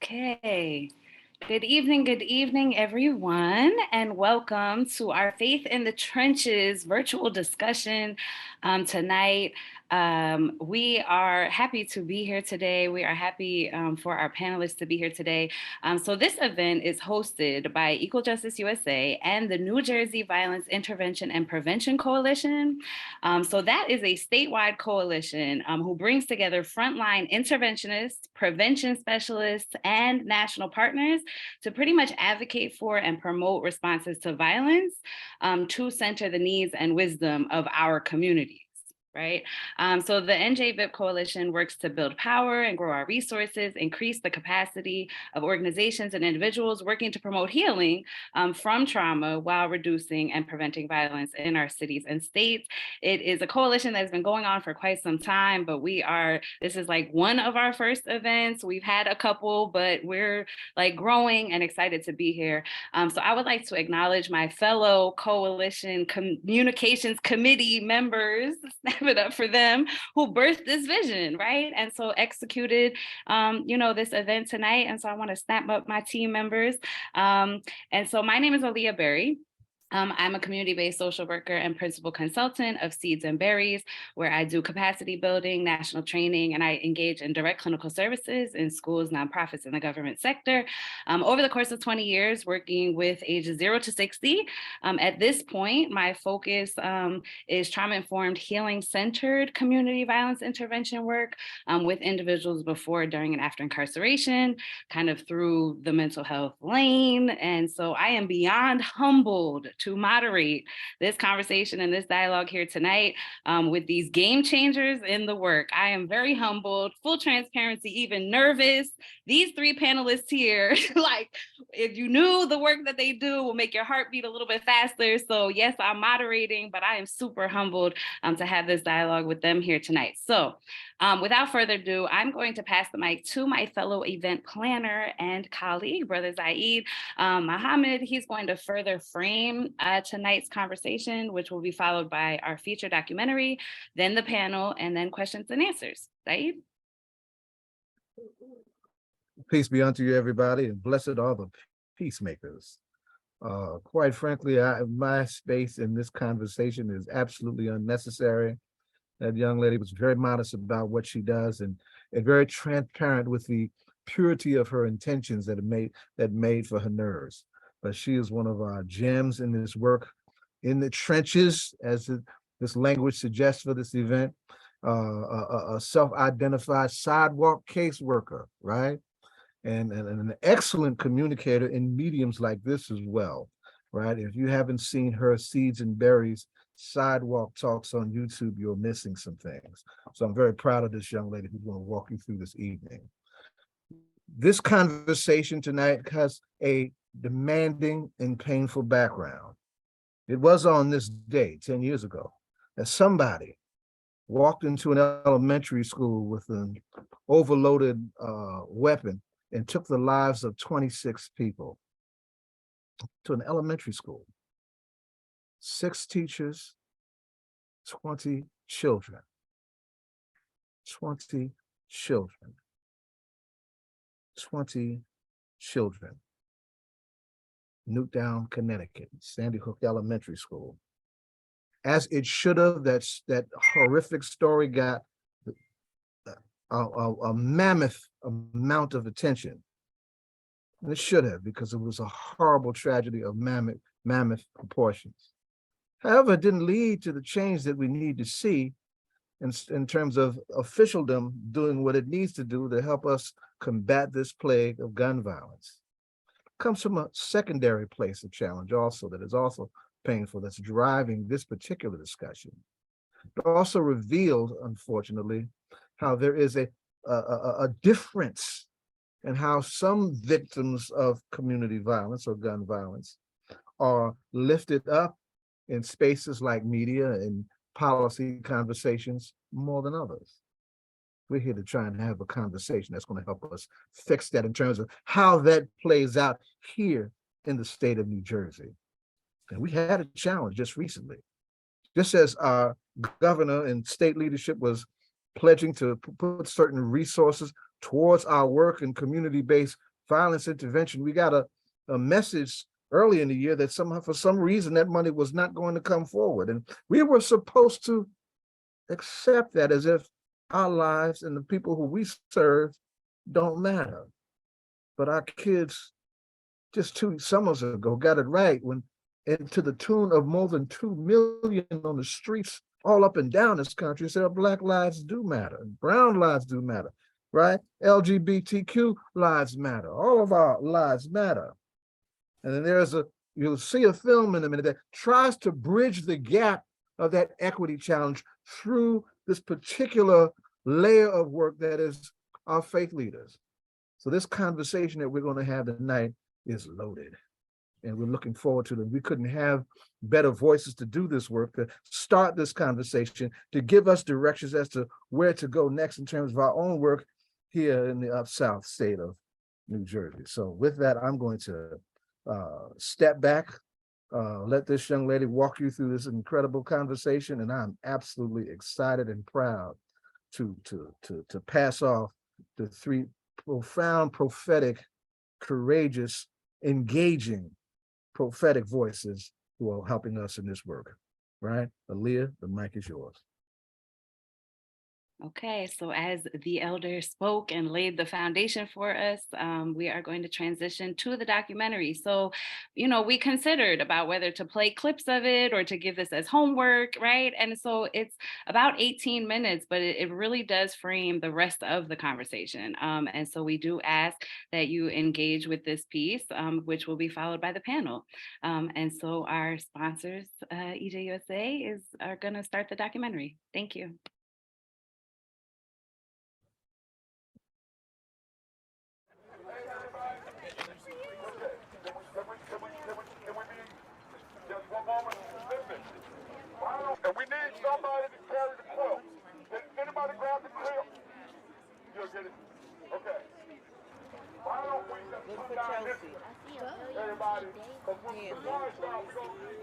Okay. Good evening, everyone, and welcome to our Faith in the Trenches virtual discussion tonight. We are happy to be here today. We are happy for our panelists to be here today. So this event is hosted by Equal Justice USA and the New Jersey Violence Intervention and Prevention Coalition. So that is a statewide coalition who brings together frontline interventionists, prevention specialists, and national partners to pretty much advocate for and promote responses to violence to center the needs and wisdom of our communities. Right. So the NJVIP Coalition works to build power and grow our resources, increase the capacity of organizations and individuals working to promote healing from trauma while reducing and preventing violence in our cities and states. It is a coalition that's been going on for quite some time, but this is like one of our first events. We've had a couple, but we're like growing and excited to be here. So I would like to acknowledge my fellow coalition communications committee members, snap it up for them, who birthed this vision, right? And so executed, this event tonight. And so I want to snap up my team members. And so my name is Alia Berry. I'm a community-based social worker and principal consultant of Seeds and Berries, where I do capacity building, national training, and I engage in direct clinical services in schools, nonprofits, and the government sector. Over the course of 20 years, working with ages 0 to 60. At this point, my focus is trauma-informed, healing-centered community violence intervention work with individuals before, during, and after incarceration, kind of through the mental health lane. And so I am beyond humbled to moderate this conversation and this dialogue here tonight with these game changers in the work. I am very humbled, full transparency, even nervous. These three panelists here, like if you knew the work that they do will make your heart beat a little bit faster. So yes, I'm moderating, but I am super humbled to have this dialogue with them here tonight. So without further ado, I'm going to pass the mic to my fellow event planner and colleague, Brother Zaid Mohammed. He's going to further frame tonight's conversation, which will be followed by our feature documentary, then the panel, and then questions and answers. Zaid? Peace be unto you, everybody, and blessed are the peacemakers. Quite frankly, my space in this conversation is absolutely unnecessary. That young lady was very modest about what she does and very transparent with the purity of her intentions that made for her nerves. But she is one of our gems in this work, in the trenches, as this language suggests for this event, a self-identified sidewalk caseworker, right? And an excellent communicator in mediums like this as well, right? If you haven't seen her Seeds and Berries sidewalk talks on YouTube, you're missing some things. So I'm very proud of this young lady who's going to walk you through this evening. This conversation tonight has a demanding and painful background. It was on this day 10 years ago that somebody walked into an elementary school with an overloaded weapon and took the lives of 26 people. To an elementary school. 6 teachers, 20 children. 20 children. 20 children. Newtown, Connecticut, Sandy Hook Elementary School. As it should have, that horrific story got a mammoth amount of attention. And it should have, because it was a horrible tragedy of mammoth proportions. However, it didn't lead to the change that we need to see in terms of officialdom doing what it needs to do to help us combat this plague of gun violence. Comes from a secondary place of challenge also that is also painful, that's driving this particular discussion. It also revealed, unfortunately, how there is a difference in how some victims of community violence or gun violence are lifted up in spaces like media and policy conversations more than others. We're here to try and have a conversation that's going to help us fix that in terms of how that plays out here in the state of New Jersey. And we had a challenge just recently. Just as our governor and state leadership was pledging to put certain resources towards our work in community-based violence intervention. We got a message early in the year that somehow, for some reason, that money was not going to come forward. And we were supposed to accept that as if our lives and the people who we serve don't matter. But our kids just 2 summers ago got it right when, and to the tune of more than 2 million on the streets all up and down this country, said Black lives do matter, brown lives do matter, right? LGBTQ lives matter, all of our lives matter. And then you'll see a film in a minute that tries to bridge the gap of that equity challenge through this particular layer of work that is our faith leaders. So this conversation that we're going to have tonight is loaded, and we're looking forward to it. We couldn't have better voices to do this work, to start this conversation, to give us directions as to where to go next in terms of our own work here in the South state of New Jersey. So with that, I'm going to step back, let this young lady walk you through this incredible conversation, and I'm absolutely excited and proud to pass off the 3 profound, prophetic, courageous, engaging, prophetic voices who are helping us in this work. Right? Alia, the mic is yours. Okay, so as the elder spoke and laid the foundation for us, we are going to transition to the documentary. So, we considered about whether to play clips of it or to give this as homework, right? And so it's about 18 minutes, but it really does frame the rest of the conversation. And so we do ask that you engage with this piece, which will be followed by the panel. And so our sponsors, EJUSA, are going to start the documentary. Thank you. And we need somebody to carry the quilt. Can anybody grab the quilt? You'll get it. Okay. Why don't we just come down this way? Everybody. Because when the guards start, we're going to...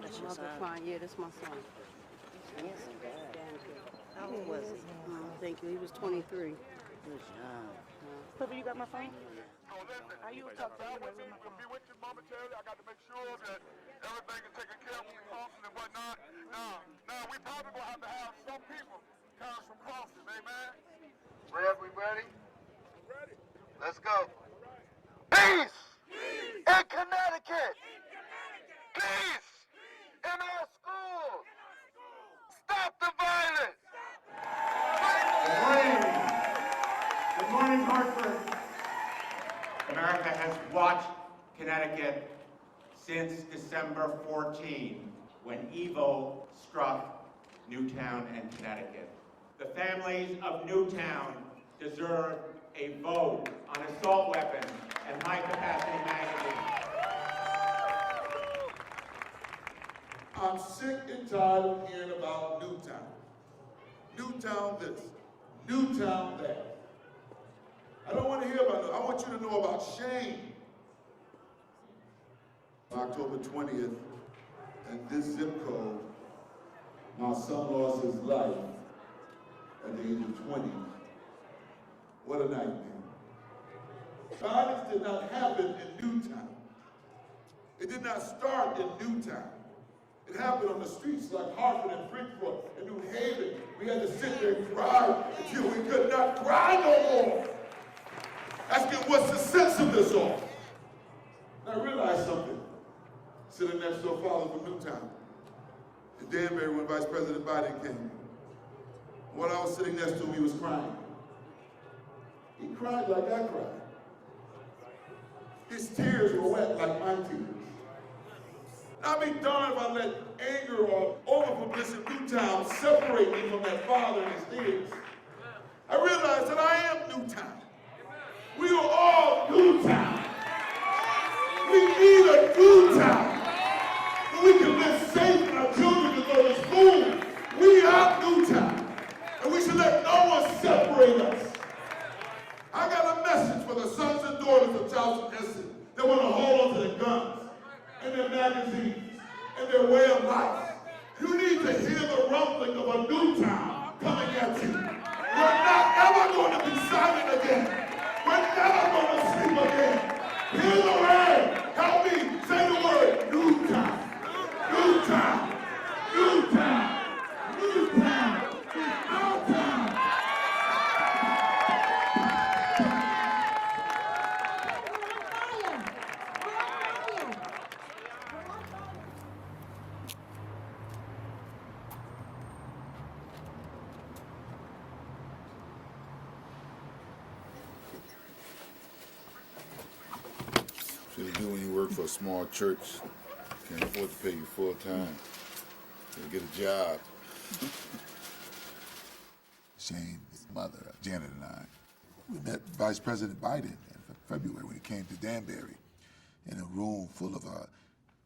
That's your son? Yeah, that's my son. Handsome guy. How old was he? Thank you. He was 23. He was young. Papa, you got my phone? So listen, Are you we talking got to me? we'll be with you momentarily. I got to make sure that everything is taken care of with the crossing and whatnot. Now we probably going to have some people carry some crosses, amen? Rev, we ready? Ready. Let's go. Peace in Connecticut. Peace in our schools. Stop the violence. Good morning. Good morning, Hartford. America has watched Connecticut since December 14, when evil struck Newtown and Connecticut. The families of Newtown deserve a vote on assault weapons and high-capacity magazines. I'm sick and tired of hearing about Newtown. Newtown this, Newtown that. I don't want to hear about it. I want you to know about shame. October 20th, at this zip code, my son lost his life at the age of 20. What a nightmare. Violence did not happen in Newtown. It did not start in Newtown. It happened on the streets like Hartford and Bridgeport and New Haven. We had to sit there and cry until we could not cry no more. Asking what's the sense of this all? And I realized something. Sitting next to a father from Newtown, in Danbury when Vice President Biden came. When I was sitting next to him, he was crying. He cried like I cried. His tears were wet like my tears. I'd be darned if I let anger or over-publicity in Newtown separate me from that father and his tears. I realized that I am Newtown. We are all Newtown. We need a Newtown where we can live safe and our children can go to school. We are Newtown, and we should let no one separate us. I got a message for the sons and daughters of Charleston Essex that want to hold on to their guns and their magazines and their way of life. You need to hear the rumbling of a Newtown coming at you. You're not ever going to be silent again. work for a small church, can't afford to pay you full time. You get a job. Shane, his mother, Janet, and I, we met Vice President Biden in February when he came to Danbury in a room full of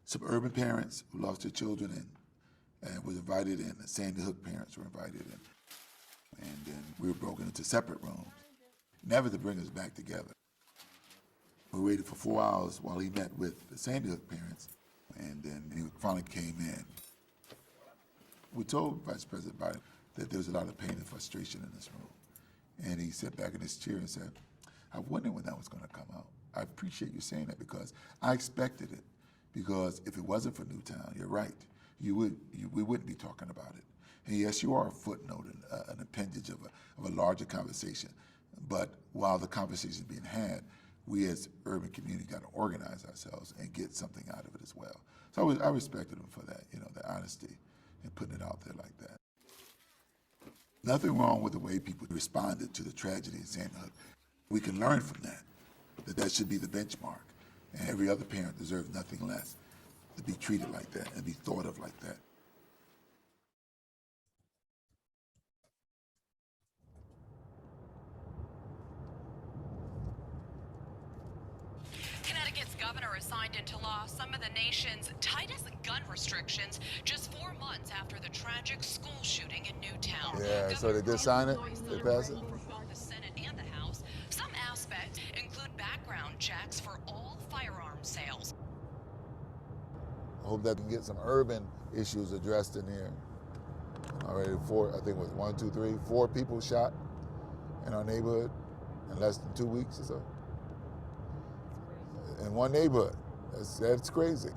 suburban parents who lost their children and was invited in. The Sandy Hook parents were invited in. And then we were broken into separate rooms, never to bring us back together. We waited for 4 hours while he met with the Sandy Hook parents, and then he finally came in. We told Vice President Biden that there was a lot of pain and frustration in this room. And he sat back in his chair and said, I wondered when that was going to come out. I appreciate you saying that because I expected it. Because if it wasn't for Newtown, you're right, we wouldn't be talking about it. And yes, you are a footnote, an appendage of a larger conversation. But while the conversation is being had, we as urban community got to organize ourselves and get something out of it as well. So I respected him for that, the honesty and putting it out there like that. Nothing wrong with the way people responded to the tragedy in Sandy Hook. We can learn from that should be the benchmark. And every other parent deserves nothing less to be treated like that and be thought of like that. Connecticut's governor has signed into law some of the nation's tightest gun restrictions just 4 months after the tragic school shooting in Newtown. Yeah, so they did sign it? They passed it? The Senate and the House. Some aspects include background checks for all firearm sales. I hope that can get some urban issues addressed in here. Already I think it was 4 people shot in our neighborhood in less than 2 weeks or so. In one neighborhood. That's crazy.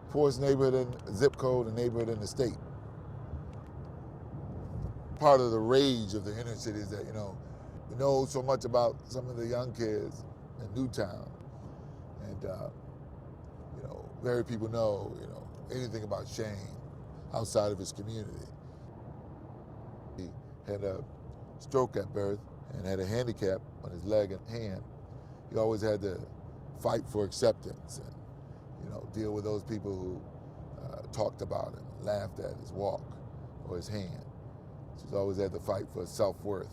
Poorest neighborhood in zip code and neighborhood in the state. Part of the rage of the inner city is that, we know so much about some of the young kids in Newtown. And, very people know, anything about Shane outside of his community. He had a stroke at birth and had a handicap on his leg and hand. He always had to fight for acceptance and, deal with those people who talked about him, laughed at his walk or his hand. So he's always had to fight for self-worth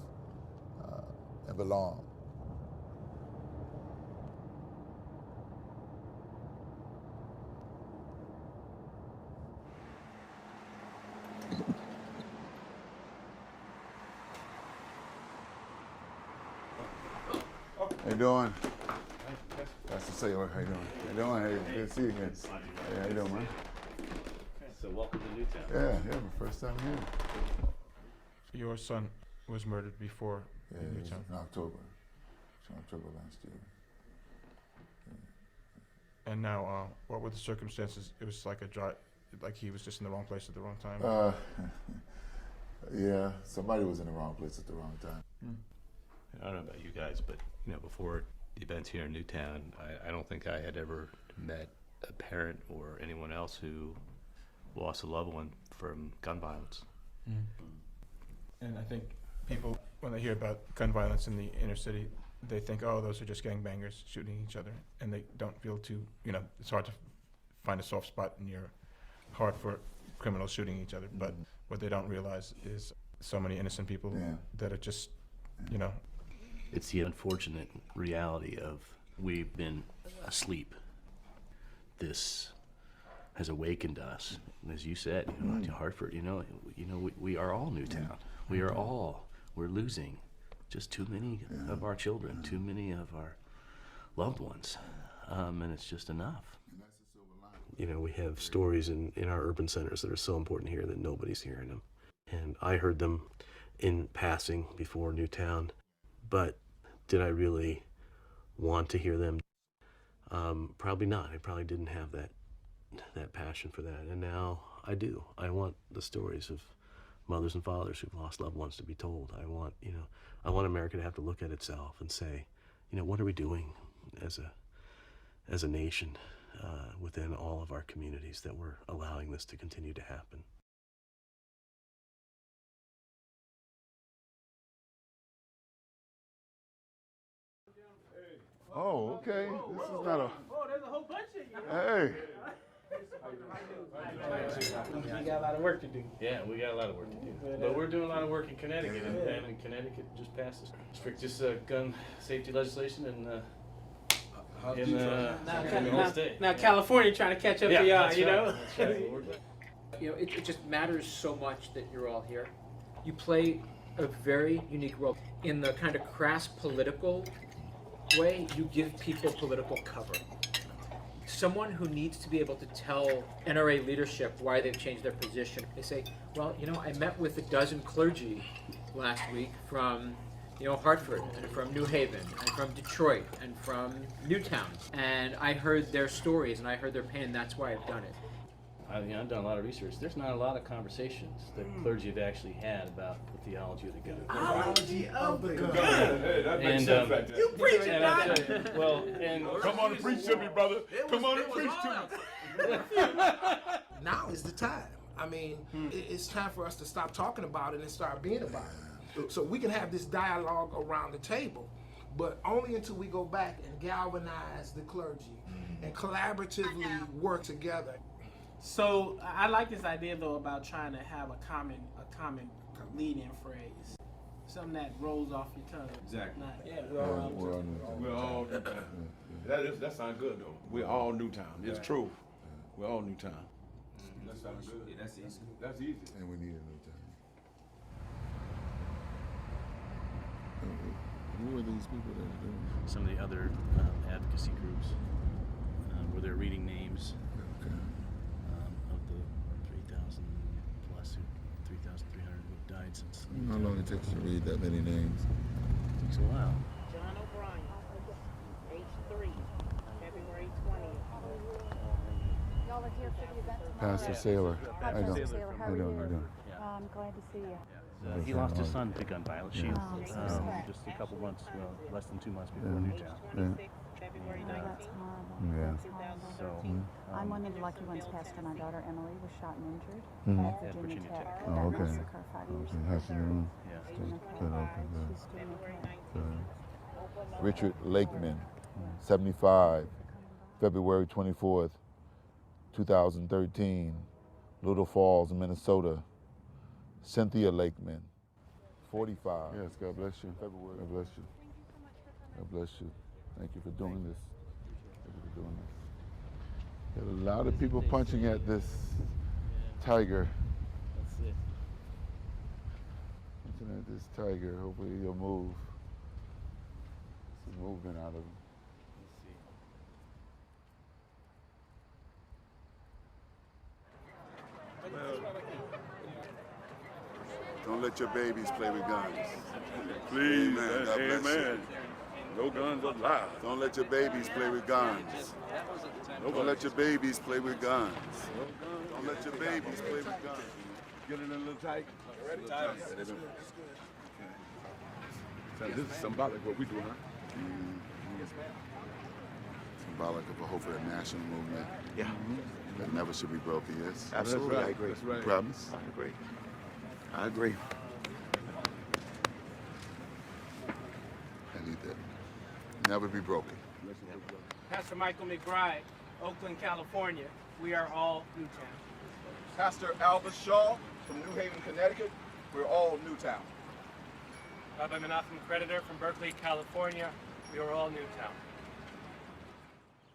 and belong. How you doing? Nice to see you. How you doing? How you doing? Hey, good to see you again. Hey, how you doing, man? So welcome to Newtown. Yeah, my first time here. Your son was murdered before Newtown. In October. October last year. Yeah. And now, what were the circumstances? It was like like he was just in the wrong place at the wrong time? Yeah, somebody was in the wrong place at the wrong time. I don't know about you guys, but before the events here in Newtown, I don't think I had ever met a parent or anyone else who lost a loved one from gun violence. And I think people, when they hear about gun violence in the inner city, they think, oh, those are just gangbangers shooting each other, and they don't feel too, it's hard to find a soft spot in your heart for criminals shooting each other. But what they don't realize is so many innocent people that are just, It's the unfortunate reality of we've been asleep. This has awakened us. And as you said, Hartford, we are all Newtown. We're losing just too many of our children, too many of our loved ones. And it's just enough. We have stories in our urban centers that are so important here that nobody's hearing them. And I heard them in passing before Newtown, but did I really want to hear them? Probably not. I probably didn't have that passion for that. And now I do. I want the stories of mothers and fathers who've lost loved ones to be told. I want America to have to look at itself and say, what are we doing as a nation within all of our communities that we're allowing this to continue to happen? Oh, okay. This is not a. Oh, there's a whole bunch of you. Hey. You got a lot of work to do. Yeah, we got a lot of work to do. But we're doing a lot of work in Connecticut, and Connecticut just passed the strictest gun safety legislation in the whole state. Now California trying to catch up to y'all, you know? That's right. You know, it just matters so much that you're all here. You play a very unique role. In the kind of crass political way, you give people political cover. Someone who needs to be able to tell NRA leadership why they've changed their position. They say, well, you know, I met with a dozen clergy last week from, you know, Hartford, and from New Haven, and from Detroit, and from Newtown. And I heard their stories, and I heard their pain, and that's why I've done it. I've done a lot of research. There's not a lot of conversations that clergy have actually had about the theology of the gun. Theology of the gun. Hey, that makes sense right there. You preach it, man. Well, and come on and preach to me, brother. Come on and preach to me. Now is the time. I mean, it's time for us to stop talking about it and start being about it. So we can have this dialogue around the table, but only until we go back and galvanize the clergy and collaboratively work together. So I like this idea though about trying to have a common lead-in phrase, something that rolls off your tongue. Exactly. We're all that sounds good though. We're all Newtown. It's true. We're all Newtown. That sounds good. Yeah, that's easy. That's easy. And we need a Newtown. Who are these people that are doing it? Some of the other advocacy groups where they're reading names of the 3,000 plus, 3,300 who have died since. How long it takes to read that many names? Takes a while. John O'Brien, age 3, February 20th. Y'all are here for the event tomorrow? Pastor Saylor. Hi, Pastor Saylor. How are you? Yeah. I'm glad to see you. He lost his son to gun violence. She Oh, just a couple months, well, less than 2 months before Newtown. February Oh, that's horrible. Yeah. That's horrible. So I'm one of the lucky ones, Pastor. My daughter Emily was shot and injured at Virginia Tech. Oh, That okay. massacre 5 years Okay. ago. How's she doing? yeah. She's doing okay. Good, okay, good. She's doing okay. Good. Richard Lakeman, 75, February 24th, 2013, Little Falls, Minnesota. Cynthia Lakeman, 45. Yes, God bless you. February. God bless you. God bless you. Thank you for doing this. Thank you for doing this. Got a lot of people punching at this tiger. That's it. Punching at this tiger. Hopefully he'll move. Some movement out of him. Don't let your babies play with guns. Please, Amen. God bless amen. No guns allowed. Don't let your babies play with guns. Don't let your babies play with guns. Don't let your babies play with guns. Get in a little tight. So this is symbolic of what we do, huh? Symbolic of a hope for a national movement. Yeah. That never should be broken, yes? Absolutely, That's right. I agree. That's right. Promise? I agree. I agree. I need that. Never be broken. Pastor Michael McBride, Oakland, California. We are all Newtown. Pastor Albert Shaw from New Haven, Connecticut. We're all Newtown. Rabbi Menachem Creditor from Berkeley, California. We are all Newtown.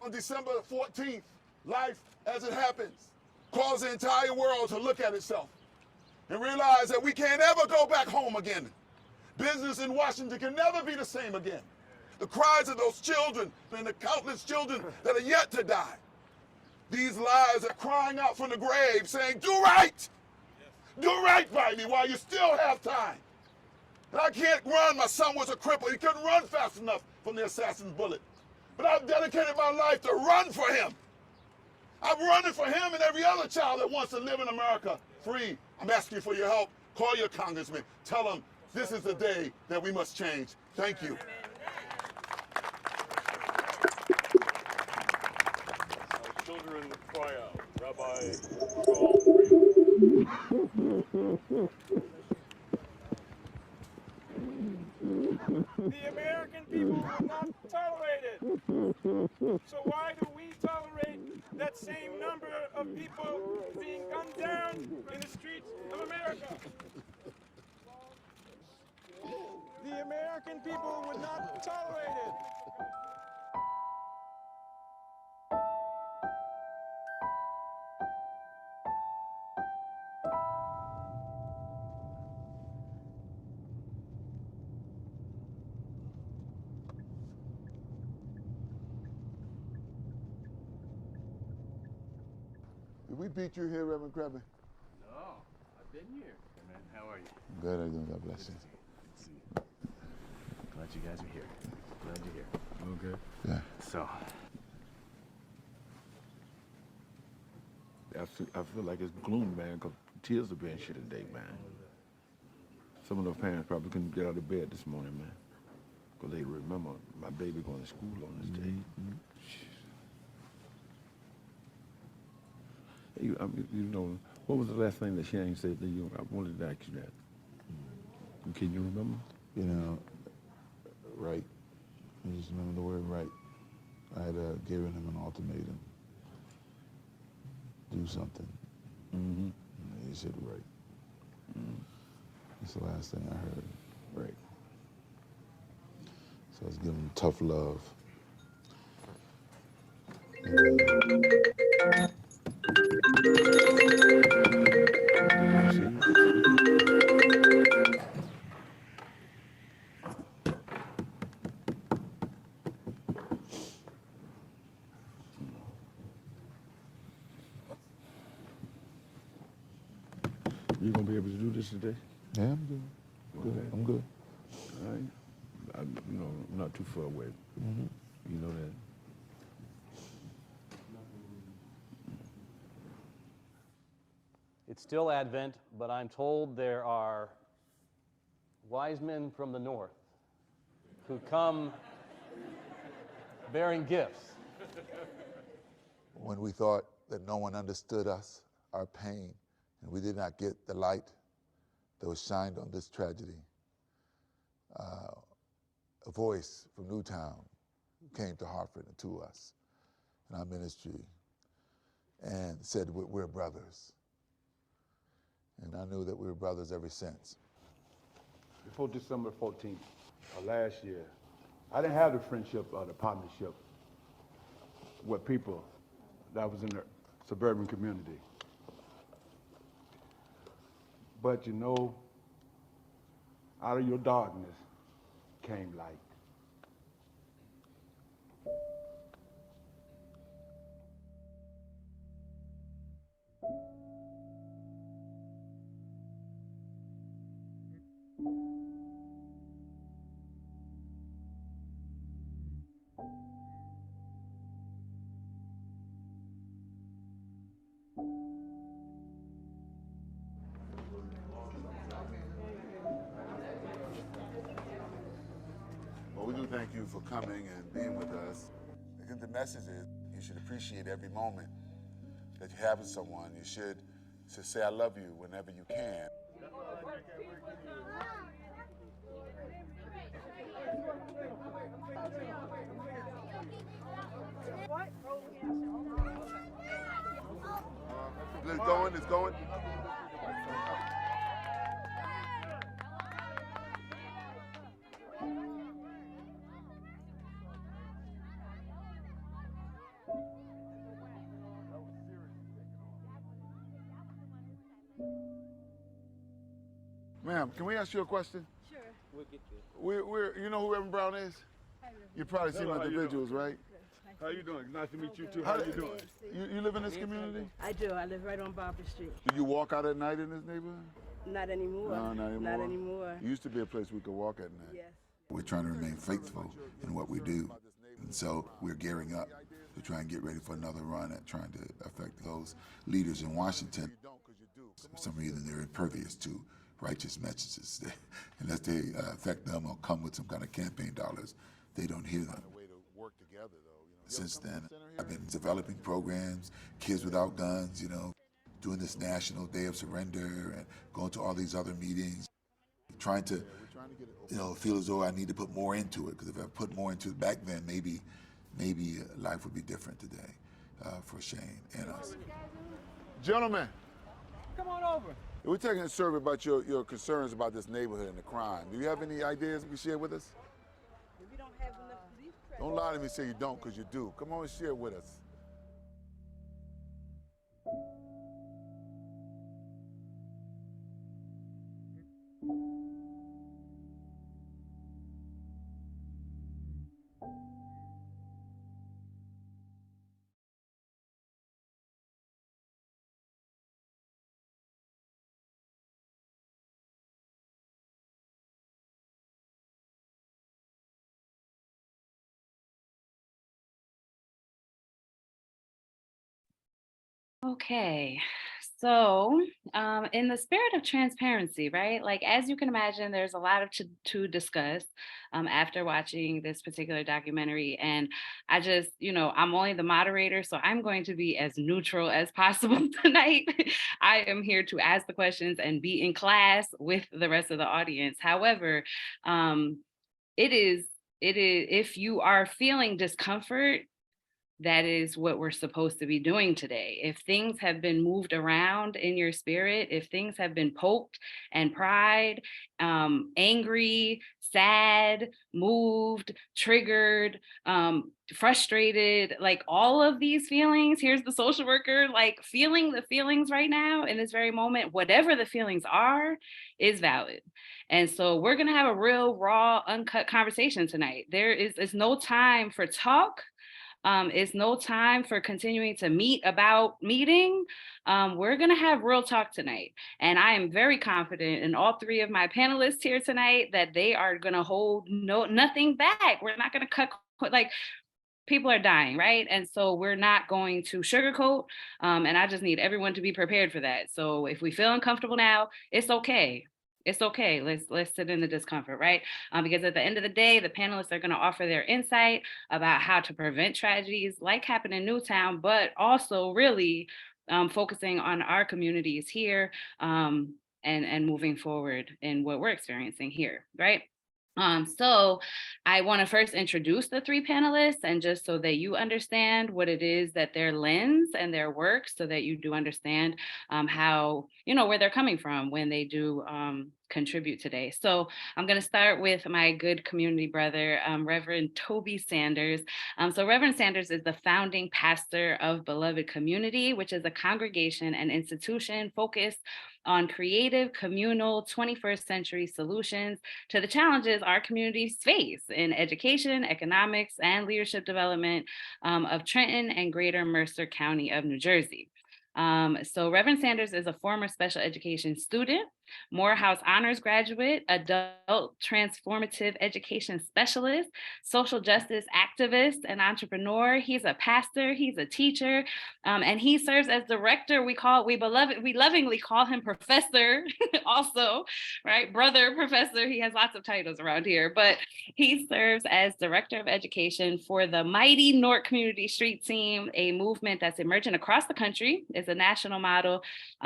On December 14th, life as it happens caused the entire world to look at itself and realize that we can't ever go back home again. Business in Washington can never be the same again. The cries of those children and the countless children that are yet to die. These lives are crying out from the grave saying, do right! Do right by me while you still have time. And I can't run. My son was a cripple. He couldn't run fast enough from the assassin's bullet. But I've dedicated my life to run for him. I'm running for him and every other child that wants to live in America free. I'm asking for your help. Call your congressman. Tell them this is the day that we must change. Thank you. Our children cry out, Rabbi Charles Boyer. The American people will not tolerate it. So why do we tolerate that same number of people being gunned down in the streets of America? The American people would not tolerate it. Did we beat you here, Reverend Krabby? No, I've been here. Hey man, how are you? Good, how you doing? God bless you. Glad you guys are here. Glad you're here. All good? Yeah. So, I feel like it's gloom, man, because tears are being shed today, man. Some of those parents probably couldn't get out of bed this morning, man, because they remember my baby going to school on this day. You know, what was the last thing that Shane said to you? I wanted to ask you that. Can you remember? You know, right. I just remember the word right. I had given him an ultimatum. Do something. And he said right. That's the last thing I heard. Right. So I was giving him tough love. You gonna be able to do this today? Yeah, I'm good. Good. I'm good. All right. You know, I'm not too far away. You know that. It's still Advent, but I'm told there are wise men from the north who come bearing gifts. When we thought that no one understood us, our pain, and we did not get the light that was shined on this tragedy, a voice from Newtown came to Hartford and to us in our ministry and said, we're brothers. And I knew that we were brothers ever since. Before December 14th of last year, I didn't have the friendship or the partnership with people that was in the suburban community. But you know, out of your darkness came light. Well, we do thank you for coming and being with us. I think the message is you should appreciate every moment that you have with someone. You should say, I love you whenever you can. It's going, it's going. Ma'am, can we ask you a question? Sure. We'll get We're you know who Reverend Brown is? You probably seen him at the vigils, right? How you doing? Nice to meet you too. How you doing? You live in this community? I do. I live right on Barber Street. Do you walk out at night in this neighborhood? Not anymore. No, not anymore. Not anymore. It used to be a place we could walk at night. Yes. We're trying to remain faithful in what we do. And so we're gearing up to try and get ready for another run at trying to affect those leaders in Washington. For some reason, they're impervious to righteous messages. Unless they affect them or come with some kind of campaign dollars, they don't hear them. Since then, I've been developing programs, Kids Without Guns, you know, doing this National Day of Surrender and going to all these other meetings, trying to, you know, feel as though I need to put more into it, because if I put more into it back then, maybe maybe life would be different today for Shane and us. Gentlemen, Come on over. we're taking a survey about your concerns about this neighborhood and the crime. Do you have any ideas you can share with us? We don't have enough police presence. Don't lie to me and say you don't, because you do. Come on and share with us. Okay, so in the spirit of transparency, right? Like, as you can imagine, there's a lot to discuss after watching this particular documentary. And I just, I'm only the moderator, so I'm going to be as neutral as possible tonight. I am here to ask the questions and be in class with the rest of the audience. However, it is, if you are feeling discomfort, that is what we're supposed to be doing today. If things have been moved around in your spirit, if things have been poked and pried, angry, sad, moved, triggered, frustrated, like all of these feelings, here's the social worker, like feeling the feelings right now in this very moment, whatever the feelings are, is valid. And so we're gonna have a real raw, uncut conversation tonight. It's no time for talk. It's no time for continuing to meet about meeting. We're gonna have real talk tonight. And I am very confident in all three of my panelists here tonight that they are gonna hold nothing back. We're not gonna cut, like, people are dying, right? And so we're not going to sugarcoat. And I just need everyone to be prepared for that. So if we feel uncomfortable now, it's okay. It's okay. Let's sit in the discomfort, right? Because at the end of the day, the panelists are going to offer their insight about how to prevent tragedies like happened in Newtown, but also really focusing on our communities here and moving forward in what we're experiencing here, right? So I want to first introduce the three panelists, and just so that you understand what it is that their lens and their work, so that you do understand how, where they're coming from when they do contribute today. So I'm going to start with my good community brother, Reverend Toby Sanders. So Reverend Sanders is the founding pastor of Beloved Community, which is a congregation and institution focused on creative, communal, 21st century solutions to the challenges our communities face in education, economics, and leadership development of Trenton and Greater Mercer County of New Jersey. So Reverend Sanders is a former special education student, Morehouse Honors graduate, adult transformative education specialist, social justice activist, and entrepreneur. He's a pastor, he's a teacher, and he serves as director. We lovingly call him Professor also, right? Brother Professor. He has lots of titles around here, but he serves as director of education for the mighty North Community Street Team, a movement that's emerging across the country. It's a national model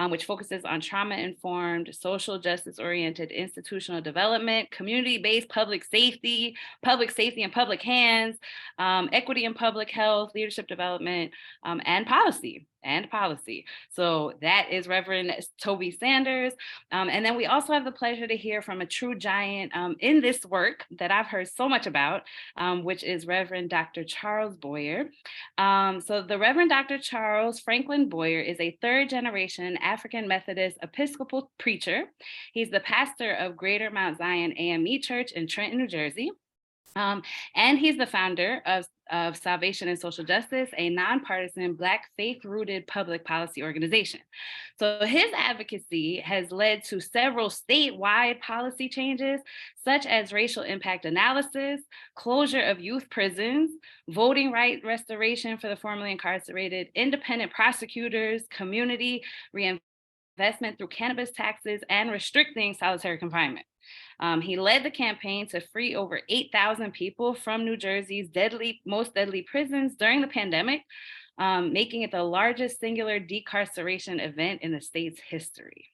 which focuses on trauma-informed, social justice-oriented institutional development, community-based public safety in public hands, equity in public health, leadership development, and policy. So that is Reverend Toby Sanders. And then we also have the pleasure to hear from a true giant in this work that I've heard so much about, which is Reverend Dr. Charles Boyer. So the Reverend Dr. Charles Franklin Boyer is a third-generation African Methodist Episcopal preacher. He's the pastor of Greater Mount Zion AME Church in Trenton, New Jersey. And he's the founder of Salvation and Social Justice, a nonpartisan Black faith-rooted public policy organization. So his advocacy has led to several statewide policy changes, such as racial impact analysis, closure of youth prisons, voting right restoration for the formerly incarcerated, independent prosecutors, community reinvestment through cannabis taxes, and restricting solitary confinement. He led the campaign to free over 8,000 people from New Jersey's most deadly prisons during the pandemic, making it the largest singular decarceration event in the state's history.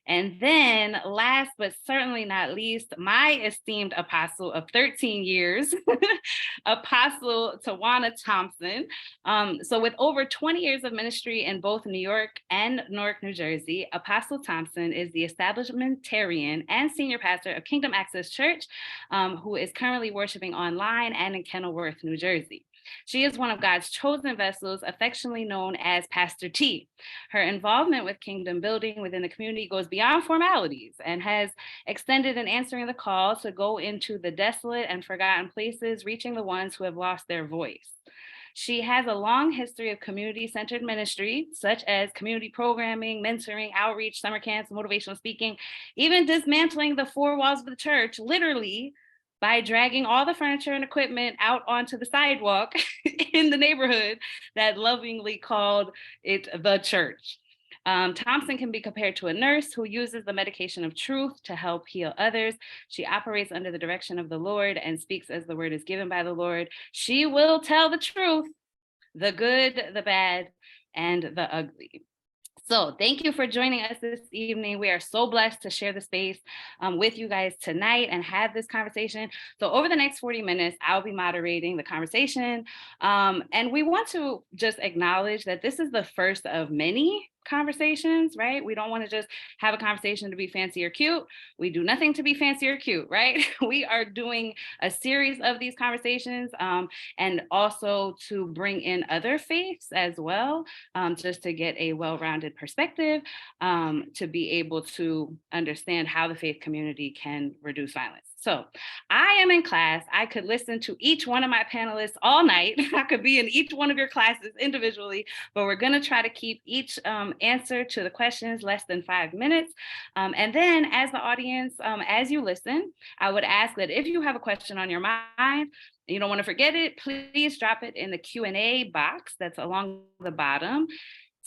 And then last but certainly not least, my esteemed apostle of 13 years, Apostle Tawana Thompson. So with over 20 years of ministry in both New York and Newark, New Jersey, Apostle Thompson is the establishmentarian and senior pastor of Kingdom Access Church, who is currently worshiping online and in Kenilworth, New Jersey. She is one of God's chosen vessels, affectionately known as Pastor T. Her involvement with kingdom building within the community goes beyond formalities and has extended in answering the call to go into the desolate and forgotten places, reaching the ones who have lost their voice. She has a long history of community-centered ministry, such as community programming, mentoring, outreach, summer camps, motivational speaking, even dismantling the four walls of the church, literally, by dragging all the furniture and equipment out onto the sidewalk in the neighborhood that lovingly called it the church. Thompson can be compared to a nurse who uses the medication of truth to help heal others. She operates under the direction of the Lord and speaks as the word is given by the Lord. She will tell the truth, the good, the bad, and the ugly. So thank you for joining us this evening. We are so blessed to share the space with you guys tonight and have this conversation. So over the next 40 minutes, I'll be moderating the conversation. And we want to just acknowledge that this is the first of many conversations, right? We don't want to just have a conversation to be fancy or cute. We do nothing to be fancy or cute, right? We are doing a series of these conversations and also to bring in other faiths as well, just to get a well-rounded perspective, to be able to understand how the faith community can reduce violence. So I am in class. I could listen to each one of my panelists all night. I could be in each one of your classes individually, but we're going to try to keep each answer to the questions less than 5 minutes. And then as the audience, as you listen, I would ask that if you have a question on your mind, you don't want to forget it, please drop it in the Q&A box that's along the bottom.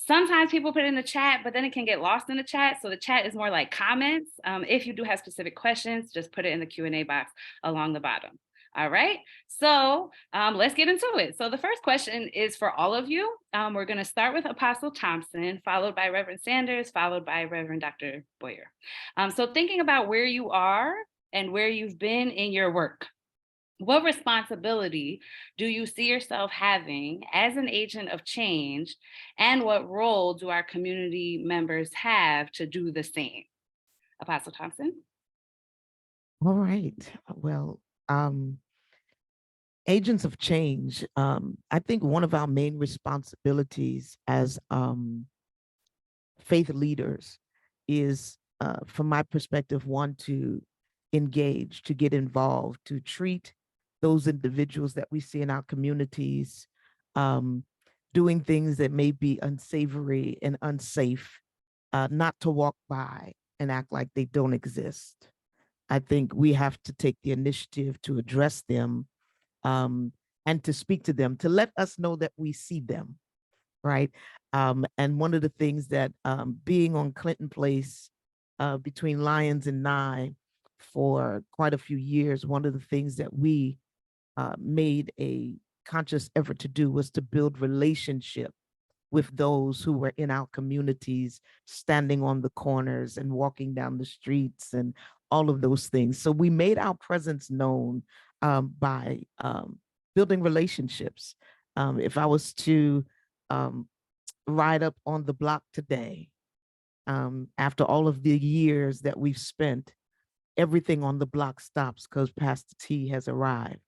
Sometimes people put it in the chat, but then it can get lost in the chat. So the chat is more like comments. If you do have specific questions, just put it in the Q&A box along the bottom. All right, so let's get into it. So the first question is for all of you. We're going to start with Apostle Thompson, followed by Reverend Sanders, followed by Reverend Dr. Boyer. So thinking about where you are and where you've been in your work, what responsibility do you see yourself having as an agent of change, and what role do our community members have to do the same? Apostle Thompson. All right. Well, agents of change, I think one of our main responsibilities as faith leaders is, from my perspective, one, to engage, to get involved, to treat those individuals that we see in our communities doing things that may be unsavory and unsafe, not to walk by and act like they don't exist. I think we have to take the initiative to address them and to speak to them, to let us know that we see them, right? And one of the things that being on Clinton Place between Lyons and Nye for quite a few years, one of the things that we made a conscious effort to do was to build relationship with those who were in our communities, standing on the corners and walking down the streets and all of those things. So we made our presence known by building relationships. If I was to ride up on the block today, after all of the years that we've spent, everything on the block stops because Pastor T has arrived.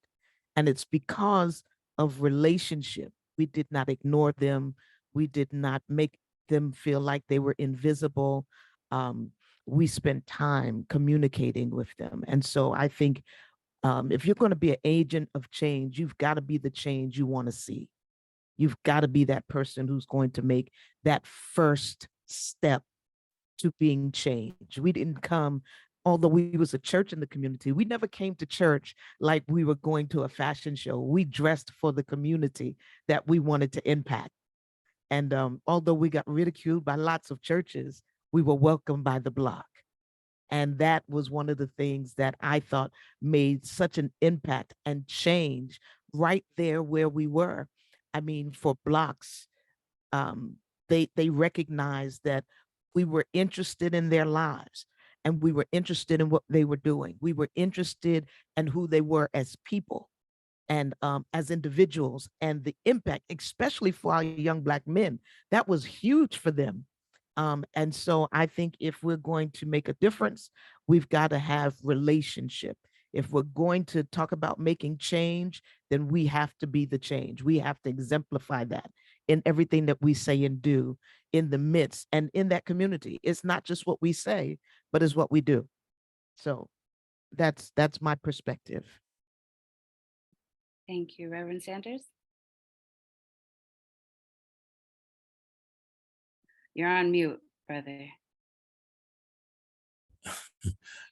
And it's because of relationship. We did not ignore them. We did not make them feel like they were invisible. We spent time communicating with them. And so I think if you're going to be an agent of change, you've got to be the change you want to see. You've got to be that person who's going to make that first step to being changed. We didn't come, although we was a church in the community, we never came to church like we were going to a fashion show. We dressed for the community that we wanted to impact. And although we got ridiculed by lots of churches, we were welcomed by the block. And that was one of the things that I thought made such an impact and change right there where we were. I mean, for blocks, they recognized that We were interested in their lives, and we were interested in what they were doing. We were interested in who they were as people and as individuals, and the impact, especially for our young Black men, that was huge for them. And so I think if we're going to make a difference, we've got to have relationship. If we're going to talk about making change, then we have to be the change. We have to exemplify that in everything that we say and do in the midst and in that community. It's not just what we say, but it's what we do. So that's my perspective. Thank you, Reverend Sanders. You're on mute, brother.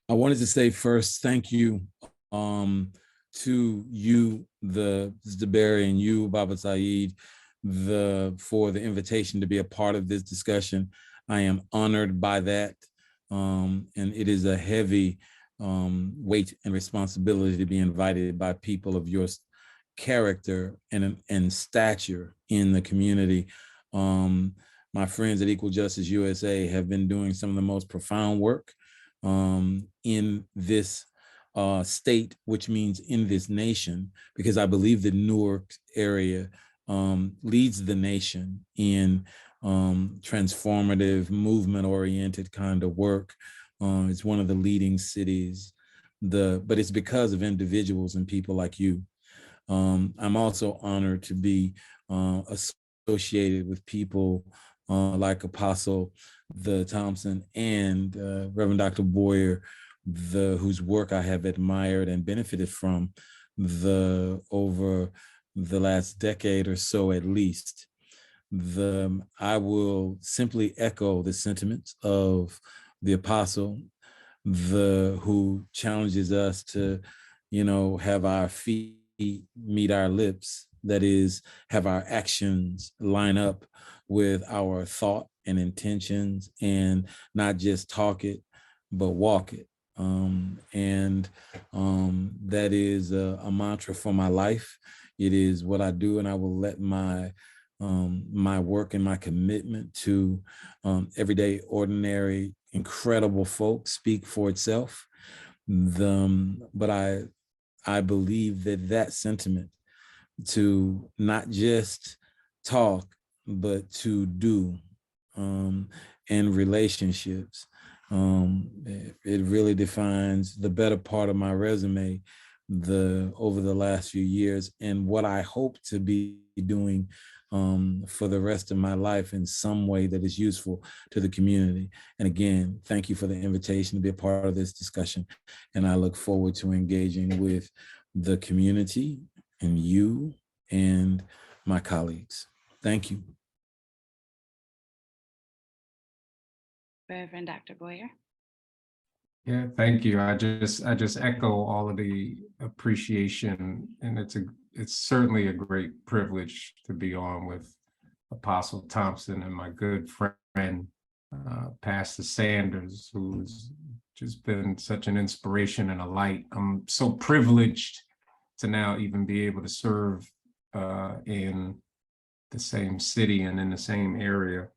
I wanted to say first, thank you to you, the Berry, and you, Baba Saeed, for the invitation to be a part of this discussion. I am honored by that, and it is a heavy weight and responsibility to be invited by people of your character and stature in the community. My friends at Equal Justice USA have been doing some of the most profound work in this state, which means in this nation, because I believe the Newark area leads the nation in transformative, movement-oriented kind of work. It's one of the leading cities, but it's because of individuals and people like you. I'm also honored to be associated with people like Apostle Thompson and Reverend Dr. Boyer, whose work I have admired and benefited from over the last decade or so at least. I will simply echo the sentiments of the Apostle, who challenges us to, have our feet meet our lips. That is, have our actions line up with our thought and intentions, and not just talk it, but walk it. That is a mantra for my life. It is what I do, and I will let my work and my commitment to everyday, ordinary, incredible folks speak for itself. But I believe that sentiment, to not just talk, but to do, in relationships, it really defines the better part of my resume over the last few years, and what I hope to be doing for the rest of my life in some way that is useful to the community. And again, thank you for the invitation to be a part of this discussion. And I look forward to engaging with the community and you and my colleagues. Thank you. Reverend Dr. Boyer. Yeah, thank you. I just echo all of the appreciation, and it's certainly a great privilege to be on with Apostle Thompson and my good friend, Pastor Sanders, who's just been such an inspiration and a light. I'm so privileged to now even be able to serve in the same city and in the same area.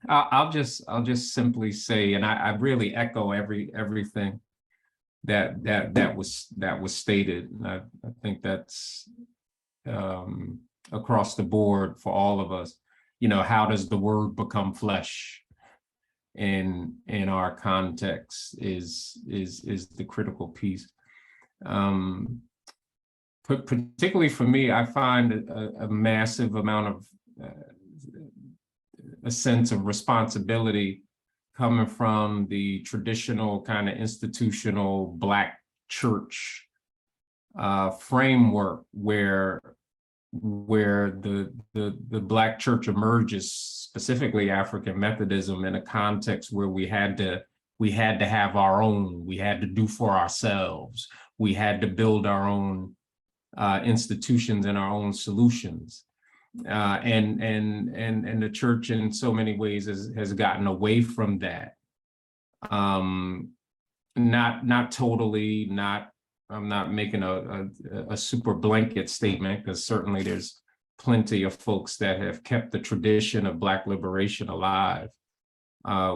I'll just simply say, and I really echo everything that was stated. And I think that's across the board for all of us. How does the word become flesh in our context is the critical piece. Particularly for me, I find a massive amount of a sense of responsibility coming from the traditional kind of institutional Black church framework where the Black church emerges, specifically African Methodism, in a context where we had to have our own, we had to do for ourselves, we had to build our own institutions and our own solutions. And the church in so many ways has gotten away from that. Not totally, I'm not making a super blanket statement, because certainly there's plenty of folks that have kept the tradition of Black liberation alive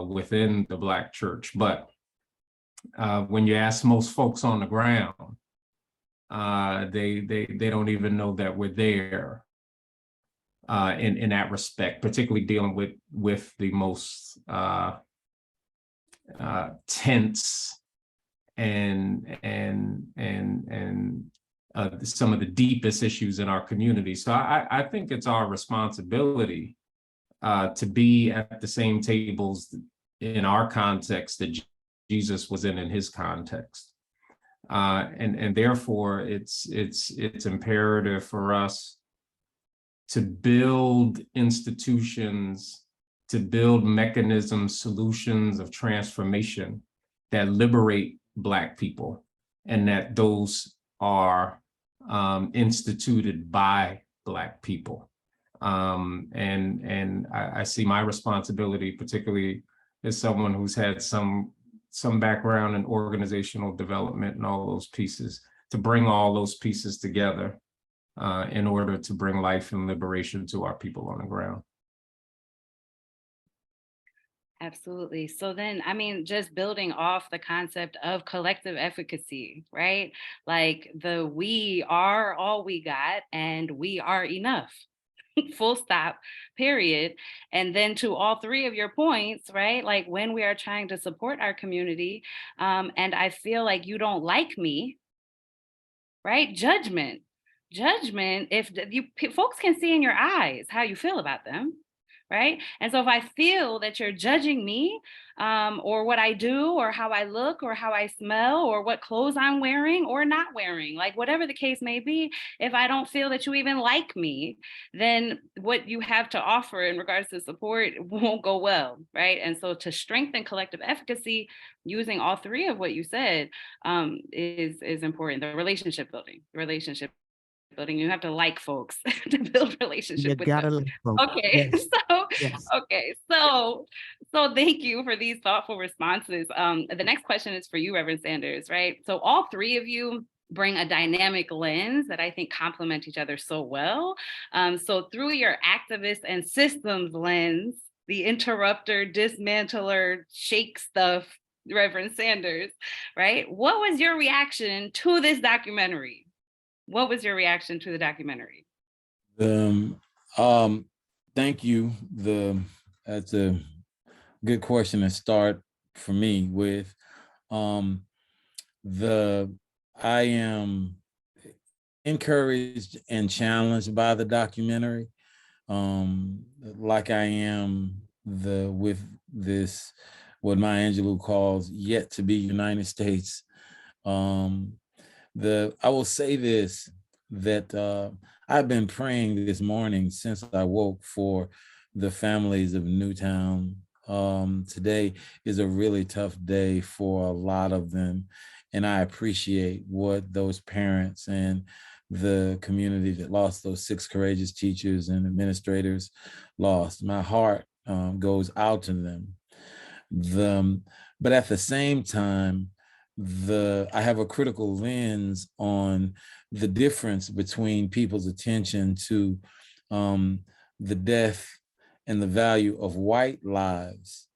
within the Black church. But when you ask most folks on the ground, they don't even know that we're there in that respect, particularly dealing with the most tense and some of the deepest issues in our community. So I think it's our responsibility to be at the same tables in our context that Jesus was in his context. And therefore it's imperative for us to build institutions, to build mechanisms, solutions of transformation that liberate Black people, and that those are instituted by Black people. And I see my responsibility, particularly as someone who's had some background in organizational development and all those pieces, to bring all those pieces together in order to bring life and liberation to our people on the ground. Absolutely. So then, I mean, just building off the concept of collective efficacy, right? Like we are all we got and we are enough. Full stop, period. And then to all three of your points, right? Like when we are trying to support our community, and I feel like you don't like me, right? Judgment, if folks can see in your eyes how you feel about them, right? And so if I feel that you're judging me, or what I do, or how I look, or how I smell, or what clothes I'm wearing or not wearing, like whatever the case may be, if I don't feel that you even like me, then what you have to offer in regards to support won't go well, right? And so to strengthen collective efficacy, using all three of what you said, is important. The relationship building, you have to like folks to build relationship with them. Like folks. Okay, Yes. so thank you for these thoughtful responses. The next question is for you, Reverend Sanders, right? So all three of you bring a dynamic lens that I think complement each other so well. So through your activist and systems lens, the interrupter, dismantler, shake stuff, Reverend Sanders, right? What was your reaction to this documentary? What was your reaction to the documentary? Thank you. That's a good question to start for me with. I am encouraged and challenged by the documentary, like I am with this, what Maya Angelou calls yet to be United States. I will say this, that I've been praying this morning since I woke for the families of Newtown. Today is a really tough day for a lot of them, and I appreciate what those parents and the community that lost those 6 courageous teachers and administrators lost. My heart goes out to them. But at the same time, I have a critical lens on the difference between people's attention to the death and the value of white lives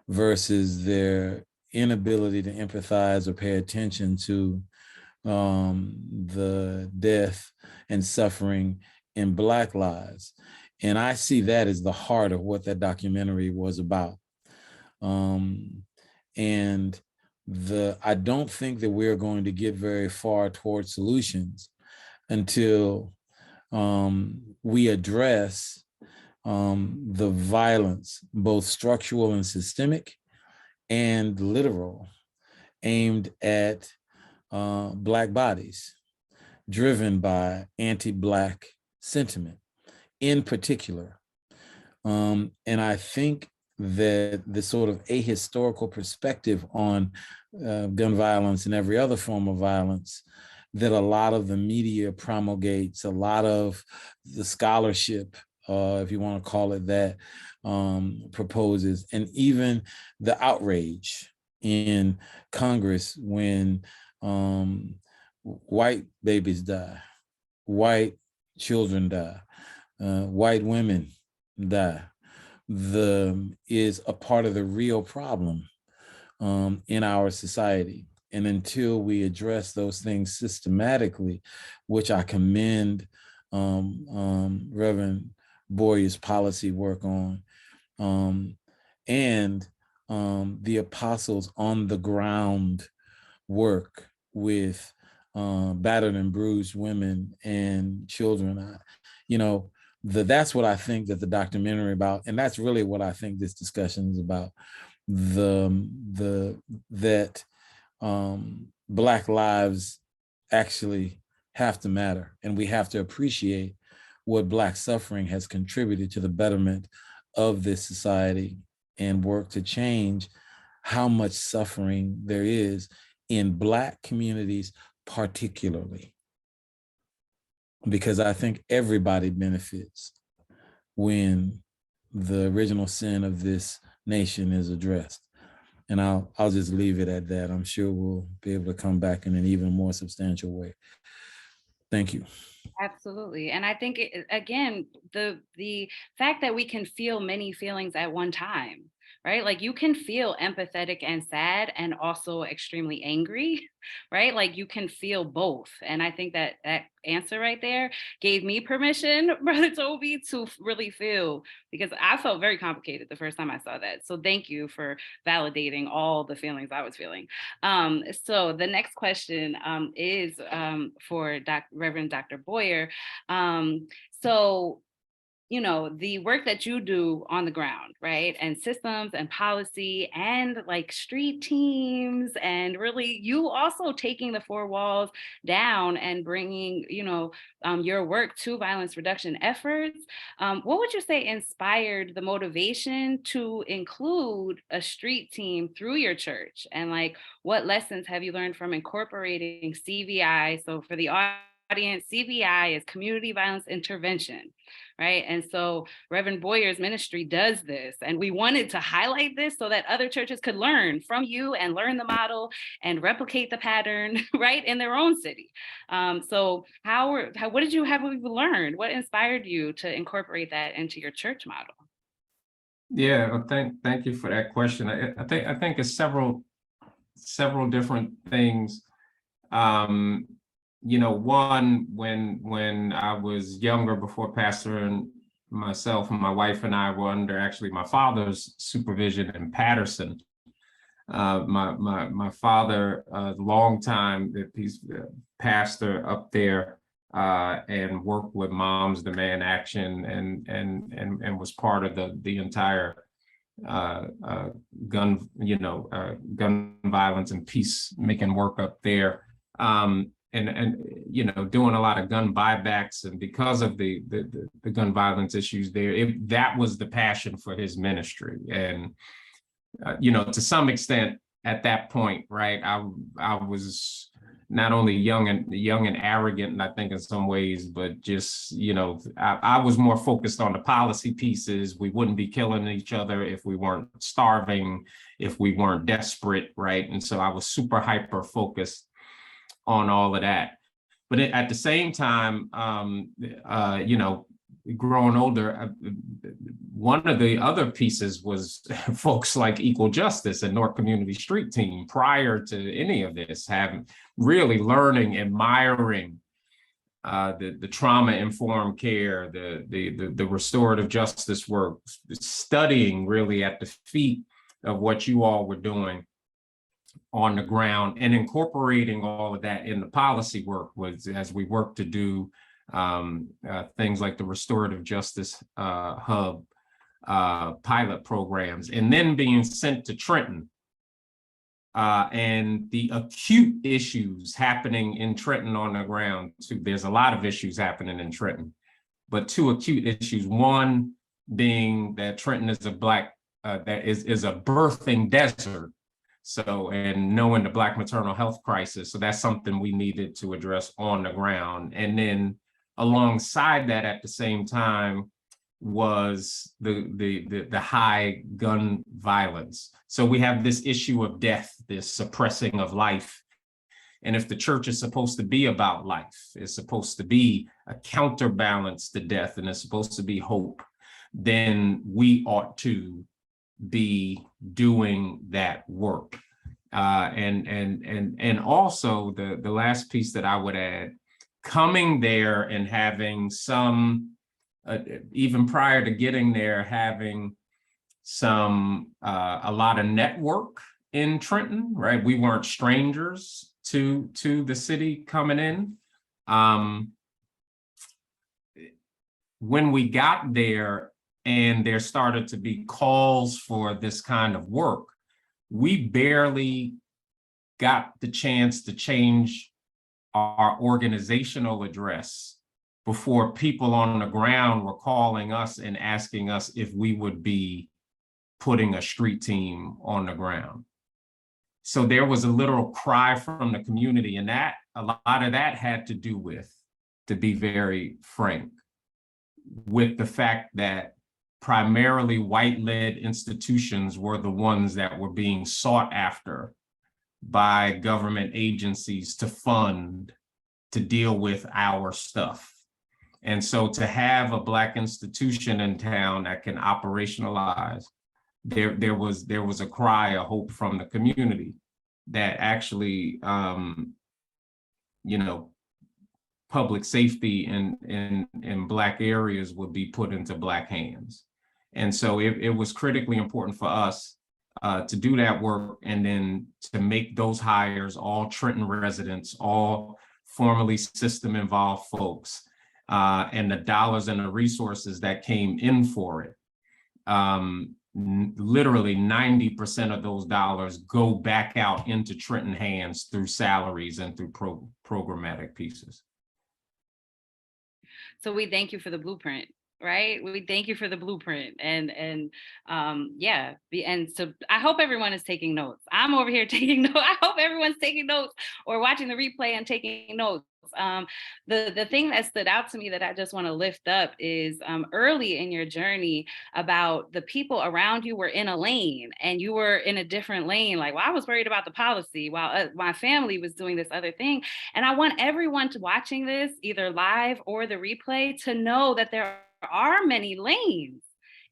versus their inability to empathize or pay attention to the death and suffering in Black lives. And I see that as the heart of what that documentary was about. And I don't think that we're going to get very far towards solutions until we address the violence, both structural and systemic and literal, aimed at Black bodies, driven by anti-Black sentiment in particular. And I think that the sort of ahistorical perspective on gun violence and every other form of violence that a lot of the media promulgates, a lot of the scholarship, if you want to call it that, proposes, and even the outrage in Congress when white babies die, white children die, white women die, is a part of the real problem in our society. And until we address those things systematically, which I commend Reverend Boyer's policy work on, and the apostles on the ground work with battered and bruised women and children. That's what I think that the documentary about, and that's really what I think this discussion is about. That Black lives actually have to matter, and we have to appreciate what Black suffering has contributed to the betterment of this society and work to change how much suffering there is in Black communities particularly. Because I think everybody benefits when the original sin of this nation is addressed. And I'll just leave it at that. I'm sure we'll be able to come back in an even more substantial way. Thank you. Absolutely. And I think, again, the fact that we can feel many feelings at one time, right? Like you can feel empathetic and sad and also extremely angry, right? Like you can feel both. And I think that that answer right there gave me permission, Brother Toby, to really feel, because I felt very complicated the first time I saw that. So thank you for validating all the feelings I was feeling. So the next question is for Reverend Dr. Boyer. So the work that you do on the ground, right? And systems and policy and like street teams, and really you also taking the four walls down and bringing, your work to violence reduction efforts. What would you say inspired the motivation to include a street team through your church? And like, what lessons have you learned from incorporating CVI? So for the audience, CVI is community violence intervention, right? And so Reverend Boyer's ministry does this, and we wanted to highlight this so that other churches could learn from you and learn the model and replicate the pattern, right, in their own city. So what did you have learned? What inspired you to incorporate that into your church model? Yeah, well, thank you for that question. I think it's several different things. One, when I was younger, before Pastor and myself and my wife and I were under actually my father's supervision in Patterson. My father, long time, he's pastor up there, and worked with Moms Demand Action and was part of the entire gun violence and peacemaking work up there. And doing a lot of gun buybacks, and because of the gun violence issues there, that was the passion for his ministry. And to some extent at that point, right, I was not only young and arrogant, and I think in some ways, but just I was more focused on the policy pieces. We wouldn't be killing each other if we weren't starving, if we weren't desperate, right? And so I was super hyper focused on all of that. But at the same time, growing older, one of the other pieces was folks like Equal Justice and North Community Street Team, prior to any of this, having really learning, admiring the trauma-informed care, the restorative justice work, studying really at the feet of what you all were doing on the ground, and incorporating all of that in the policy work was, as we work to do things like the restorative justice hub pilot programs, and then being sent to Trenton and the acute issues happening in Trenton on the ground too. There's a lot of issues happening in Trenton, but two acute issues. One being that Trenton is a birthing desert. So, and knowing the Black maternal health crisis. So that's something we needed to address on the ground. And then alongside that, at the same time, was the high gun violence. So we have this issue of death, this suppressing of life And if the church is supposed to be about life, it's supposed to be a counterbalance to death, and it's supposed to be hope, then we ought to be doing that work. And also the last piece that I would add, coming there and having some, even prior to getting there, having a lot of network in Trenton, right? We weren't strangers to the city coming in. When we got there and there started to be calls for this kind of work, we barely got the chance to change our organizational address before people on the ground were calling us and asking us if we would be putting a street team on the ground. So there was a literal cry from the community, and that a lot of that had to do with, to be very frank, with the fact that primarily white-led institutions were the ones that were being sought after by government agencies to fund, to deal with our stuff. And so to have a Black institution in town that can operationalize, there was a cry, a hope from the community that actually, public safety in Black areas would be put into Black hands. And so it was critically important for us to do that work, and then to make those hires, all Trenton residents, all formerly system involved folks, and the dollars and the resources that came in for it. Literally 90% of those dollars go back out into Trenton hands through salaries and through programmatic pieces. So we thank you for the blueprint, right? We thank you for the blueprint, and so I hope everyone is taking notes. I'm over here taking notes. I hope everyone's taking notes or watching the replay and taking notes. The thing that stood out to me that I just want to lift up is early in your journey, about the people around you were in a lane and you were in a different lane. Like, well, I was worried about the policy while my family was doing this other thing. And I want everyone watching this, either live or the replay, to know that there are many lanes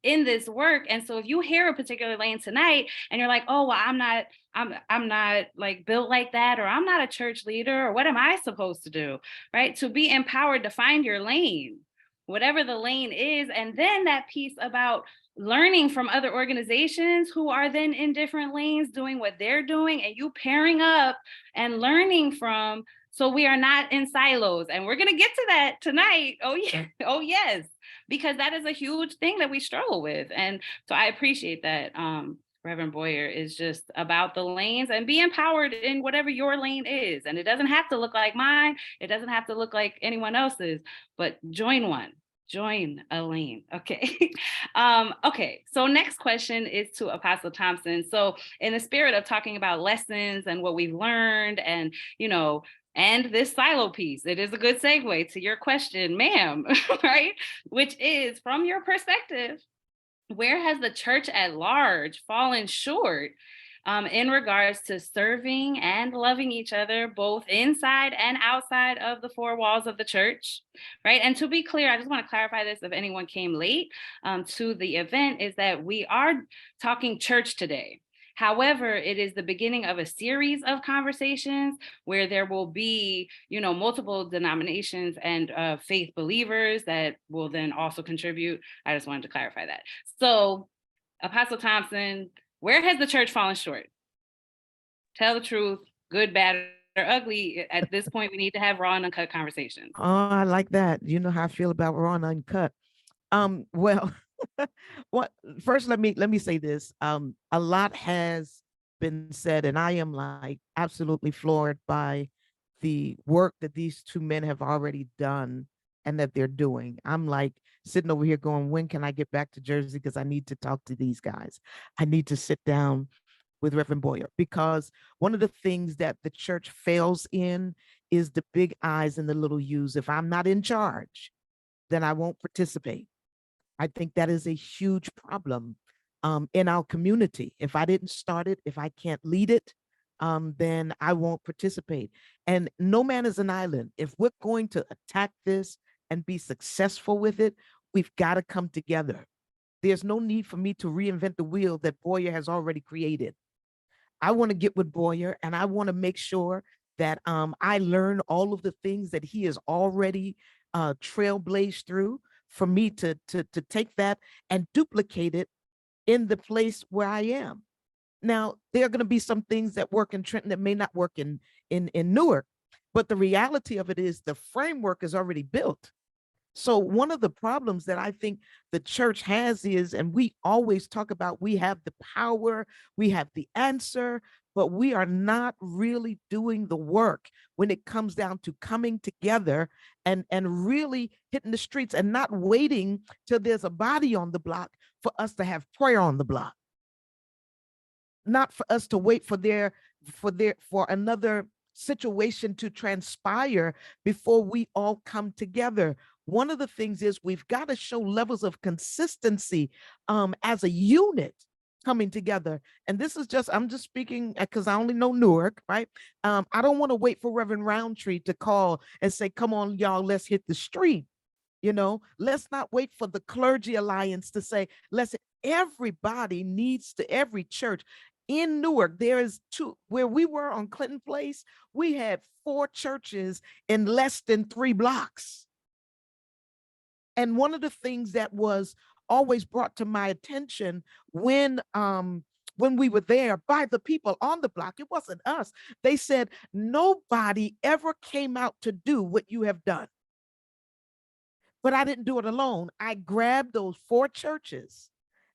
in this work. And so if you hear a particular lane tonight and you're like, oh, well, I'm not like built like that, or I'm not a church leader, or what am I supposed to do, right? To be empowered to find your lane, whatever the lane is. And then that piece about learning from other organizations who are then in different lanes doing what they're doing, and you pairing up and learning from, so we are not in silos. And we're going to get to that tonight. Oh, yeah. Oh, yes. Because that is a huge thing that we struggle with. And so I appreciate that. Reverend Boyer is just about the lanes, and be empowered in whatever your lane is. And it doesn't have to look like mine. It doesn't have to look like anyone else's, but join one. Join a lane. Okay. Okay. So next question is to Apostle Thompson. So in the spirit of talking about lessons and what we've learned, and, and this silo piece, it is a good segue to your question, ma'am, right? Which is, from your perspective, where has the church at large fallen short in regards to serving and loving each other, both inside and outside of the four walls of the church, right? And to be clear, I just want to clarify this if anyone came late to the event, is that we are talking church today. However, it is the beginning of a series of conversations where there will be, multiple denominations and faith believers that will then also contribute. I just wanted to clarify that. So, Apostle Thompson, where has the church fallen short? Tell the truth, good, bad, or ugly. At this point, we need to have raw and uncut conversations. Oh, I like that. You know how I feel about raw and uncut. Well, first, let me say this. A lot has been said, and I am absolutely floored by the work that these two men have already done and that they're doing. I'm sitting over here going, when can I get back to Jersey? Because I need to talk to these guys. I need to sit down with Reverend Boyer, because one of the things that the church fails in is the big I's and the little U's. If I'm not in charge, then I won't participate. I think that is a huge problem in our community. If I didn't start it, if I can't lead it, then I won't participate. And no man is an island. If we're going to attack this and be successful with it, we've got to come together. There's no need for me to reinvent the wheel that Boyer has already created. I want to get with Boyer, and I want to make sure that I learn all of the things that he has already trailblazed through, for me to take that and duplicate it in the place where I am. Now, there are going to be some things that work in Trenton that may not work in Newark, but the reality of it is the framework is already built. So one of the problems that I think the church has is, and we always talk about, we have the power, we have the answer, but we are not really doing the work when it comes down to coming together and really hitting the streets, and not waiting till there's a body on the block for us to have prayer on the block. Not for us to wait for another situation to transpire before we all come together. One of the things is we've got to show levels of consistency as a unit coming together. And this is just, I'm just speaking because I only know Newark, right? I don't want to wait for Reverend Roundtree to call and say, come on, y'all, let's hit the street. You know, let's not wait for the Clergy Alliance to say, everybody needs to, every church. In Newark, there is two, where we were on Clinton Place, we had 4 churches in less than 3 blocks. And one of the things that was always brought to my attention when we were there by the people on the block, it wasn't us. They said, nobody ever came out to do what you have done. But I didn't do it alone. I grabbed those 4 churches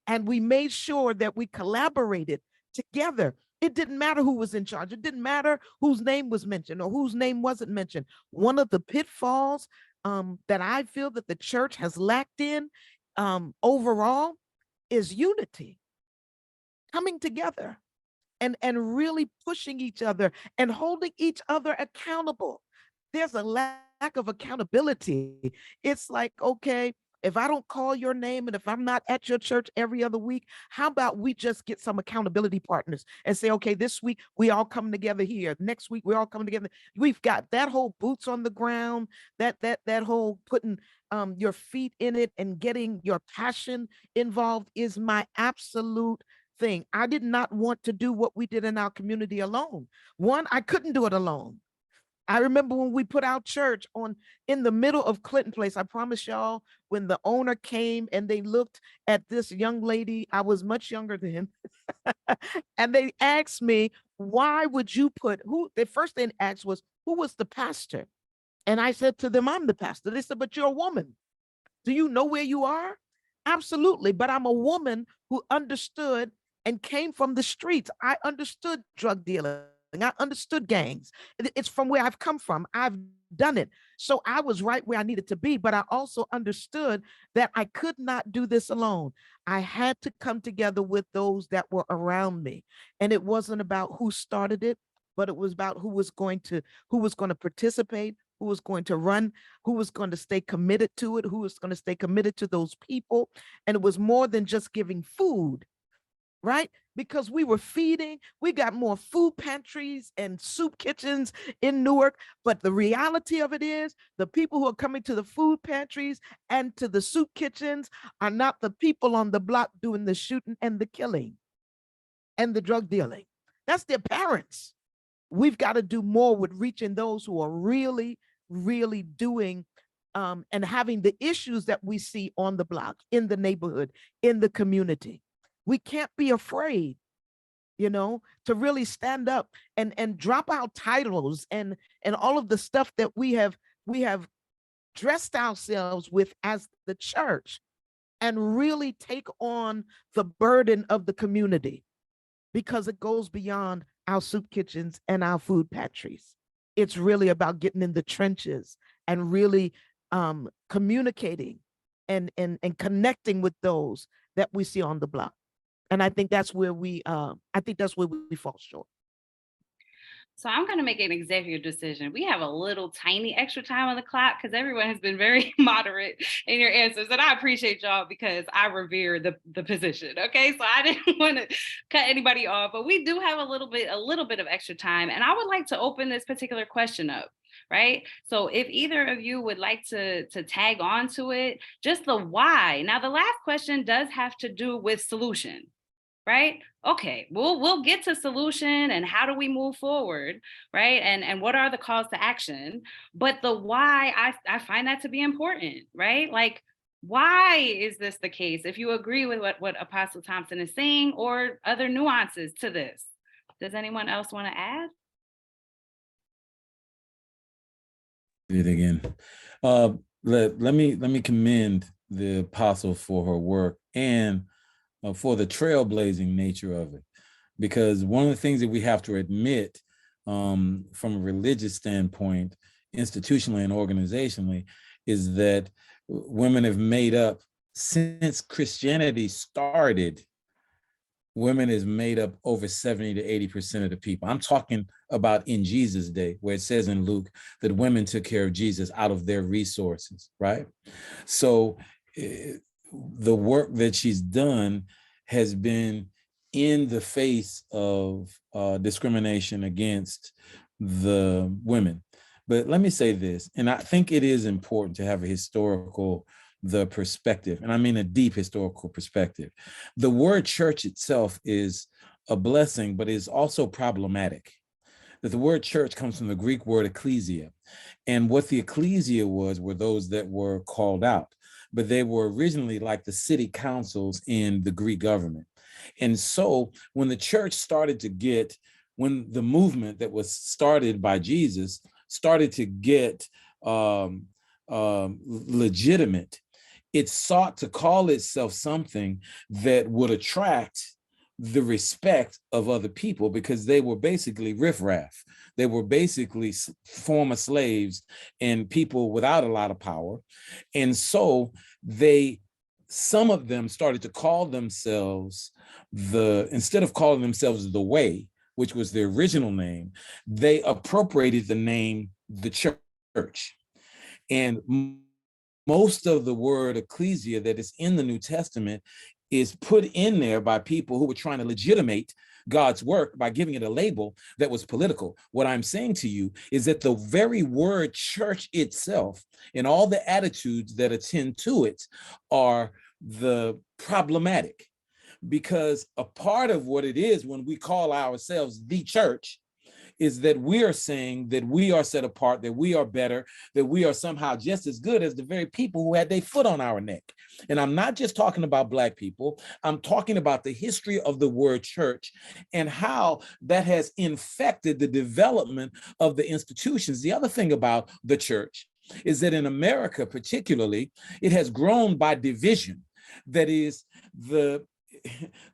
and we made sure that we collaborated together. It didn't matter who was in charge. It didn't matter whose name was mentioned or whose name wasn't mentioned. One of the pitfalls that I feel that the church has lacked in overall is unity, coming together and really pushing each other and holding each other accountable. There's a lack of accountability. It's like, okay, if I don't call your name and if I'm not at your church every other week, how about we just get some accountability partners and say, okay, this week we all come together here. Next week we're all coming together. We've got that whole boots on the ground, that whole putting your feet in it and getting your passion involved is my absolute thing. I did not want to do what we did in our community alone. One, I couldn't do it alone. I remember when we put our church in the middle of Clinton Place. I promise y'all, when the owner came and they looked at this young lady, I was much younger than him, and they asked me, why would you put, the first thing they asked was, who was the pastor? And I said to them, I'm the pastor. They said, but you're a woman. Do you know where you are? Absolutely. But I'm a woman who understood and came from the streets. I understood drug dealing. I understood gangs. It's from where I've come from. I've done it. So I was right where I needed to be, but I also understood that I could not do this alone. I had to come together with those that were around me. And it wasn't about who started it, but it was about who was going to participate, who was going to run, who was going to stay committed to it, who was going to stay committed to those people. And it was more than just giving food, right? Because we were feeding, we got more food pantries and soup kitchens in Newark. But the reality of it is the people who are coming to the food pantries and to the soup kitchens are not the people on the block doing the shooting and the killing and the drug dealing. That's their parents. We've got to do more with reaching those who are really, really doing and having the issues that we see on the block, in the neighborhood, in the community. We can't be afraid, to really stand up and drop our titles and all of the stuff that we have dressed ourselves with as the church, and really take on the burden of the community, because it goes beyond our soup kitchens and our food pantries. It's really about getting in the trenches and really communicating and connecting with those that we see on the block. And I think that's where we fall short. So I'm going to make an executive decision. We have a little tiny extra time on the clock because everyone has been very moderate in your answers. And I appreciate y'all because I revere the position. Okay. So I didn't want to cut anybody off, but we do have a little bit of extra time. And I would like to open this particular question up. Right. So if either of you would like to tag on to it, just the why. Now, the last question does have to do with solution. Right? Okay, we'll get to solution and how do we move forward, right? And what are the calls to action? But the why, I find that to be important, right? Like, why is this the case? If you agree with what Apostle Thompson is saying or other nuances to this, does anyone else want to add? It again. Let me commend the apostle for her work and for the trailblazing nature of it, because one of the things that we have to admit from a religious standpoint, institutionally and organizationally, is that women have made up, since Christianity started, women has made up over 70 to 80% of the people. I'm talking about in Jesus' day, where it says in Luke that women took care of Jesus out of their resources, right? So the work that she's done has been in the face of discrimination against the women. But let me say this, and I think it is important to have the perspective, and I mean a deep historical perspective. The word church itself is a blessing, but is also problematic. That the word church comes from the Greek word ecclesia. And what the ecclesia were those that were called out, but they were originally like the city councils in the Greek government. And so when the church started to get, when the movement that was started by Jesus started to get legitimate, it sought to call itself something that would attract the respect of other people, because they were basically riffraff. They were basically former slaves and people without a lot of power. And so some of them started to call themselves instead of calling themselves the Way, which was their original name, they appropriated the name the church. And most of the word ecclesia that is in the New Testament is put in there by people who were trying to legitimate God's work by giving it a label that was political. What I'm saying to you is that the very word church itself and all the attitudes that attend to it are the problematic, because a part of what it is when we call ourselves the church is that we are saying that we are set apart, that we are better, that we are somehow just as good as the very people who had their foot on our neck. And I'm not just talking about Black people. I'm talking about the history of the word church and how that has infected the development of the institutions. The other thing about the church is that in America, particularly, it has grown by division. That is the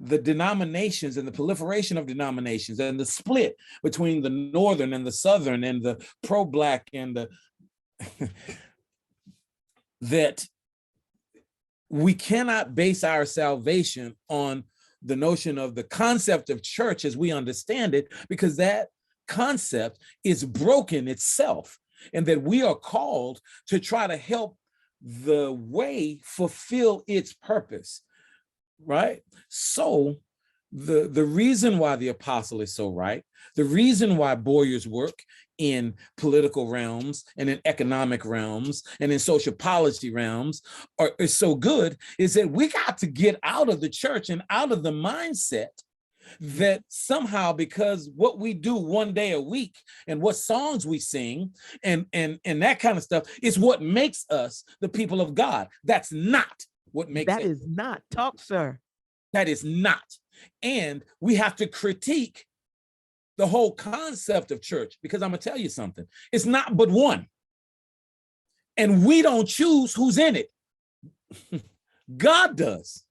denominations and the proliferation of denominations and the split between the Northern and the Southern and the pro-Black and the that we cannot base our salvation on the notion of the concept of church as we understand it, because that concept is broken itself, and that we are called to try to help the Way fulfill its purpose. Right? So the reason why the apostle is so right, the reason why Boyer's work in political realms and in economic realms and in social policy realms is so good, is that we got to get out of the church and out of the mindset that somehow, because what we do one day a week and what songs we sing and that kind of stuff is what makes us the people of God. That's not what makes that is not talk, sir. That is not. And we have to critique the whole concept of church, because I'm gonna tell you something. It's not but one. And we don't choose who's in it. God does.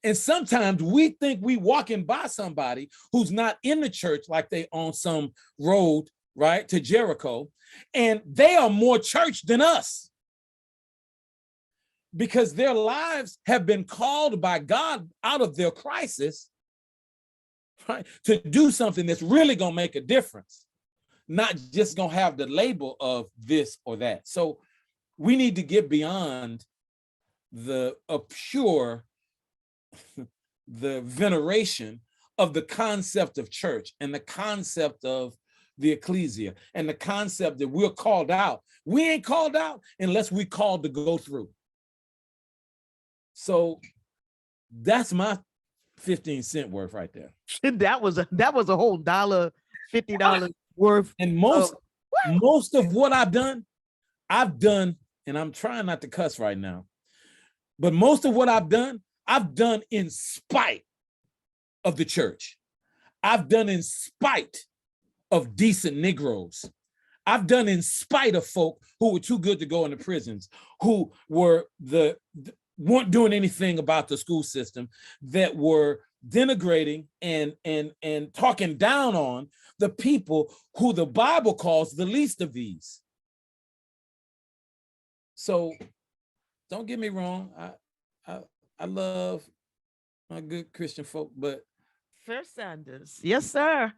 And sometimes we think we walking by somebody who's not in the church, like they on some road, right, to Jericho, and they are more church than us, because their lives have been called by God out of their crisis right? To do something that's really gonna make a difference, not just gonna have the label of this or that. So we need to get beyond the pure the veneration of the concept of church and the concept of the ecclesia and the concept that we're called out. We ain't called out unless we called to go through. So that's my 15-cent worth right there. That was a whole $50 worth. And most of what I've done, and I'm trying not to cuss right now, but most of what I've done in spite of the church. I've done in spite of decent Negroes. I've done in spite of folk who were too good to go into prisons, who were weren't doing anything about the school system, that were denigrating and talking down on the people who the Bible calls the least of these. So don't get me wrong. I love my good Christian folk, but Sir Sanders. Yes, sir.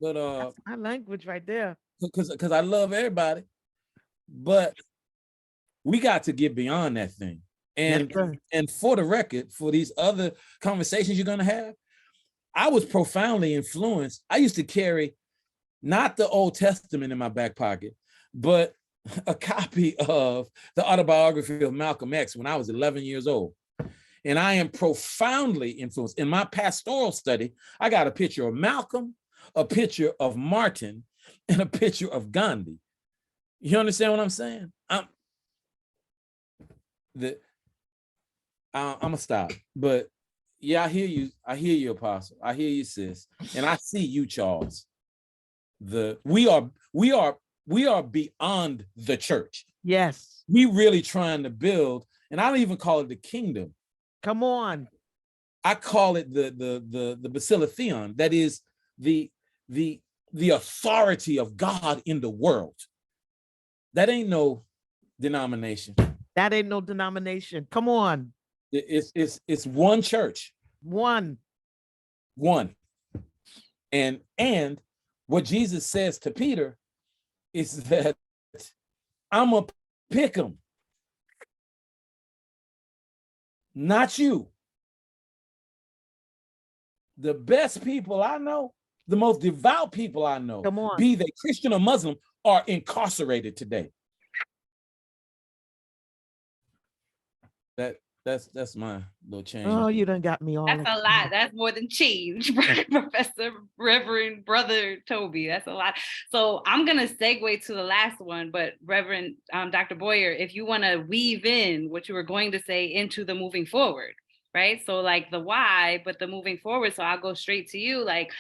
But that's my language right there. Because I love everybody, but we got to get beyond that thing. And for the record, for these other conversations you're gonna have, I was profoundly influenced. I used to carry not the Old Testament in my back pocket, but a copy of the autobiography of Malcolm X when I was 11 years old. And I am profoundly influenced. In my pastoral study, I got a picture of Malcolm, a picture of Martin, and a picture of Gandhi. You understand what I'm saying? I'm gonna stop. But yeah, I hear you. I hear you, Apostle. I hear you, sis. And I see you, Charles. We are beyond the church. Yes. We really trying to build, and I don't even call it the kingdom. Come on. I call it the Basiletheon. That is the authority of God in the world. That ain't no denomination. That ain't no denomination. Come on. It's one church. One. And what Jesus says to Peter is that I'm gonna pick him, not you. The best people I know, the most devout people I know, come on, be they Christian or Muslim, are incarcerated today. That's my little change. Oh, you done got me all. That's a lot. That's more than change, Professor Reverend Brother Toby. That's a lot. So I'm gonna segue to the last one, but Reverend Dr. Boyer, if you want to weave in what you were going to say into the moving forward, right? So like the why, but the moving forward. So I'll go straight to you. Like,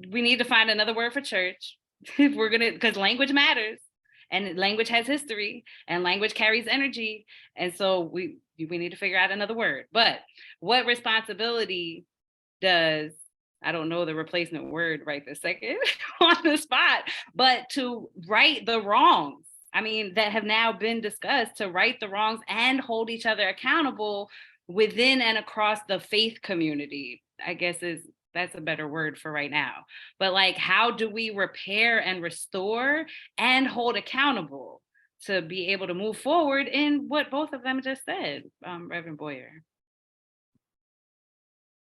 we need to find another word for church if we're gonna, because language matters. And language has history, and language carries energy. And so we need to figure out another word. But what responsibility does, I don't know the replacement word right this second on the spot, but to right the wrongs, I mean, that have now been discussed, to right the wrongs and hold each other accountable within and across the faith community, I guess that's a better word for right now. But like, how do we repair and restore and hold accountable to be able to move forward in what both of them just said, Reverend Boyer?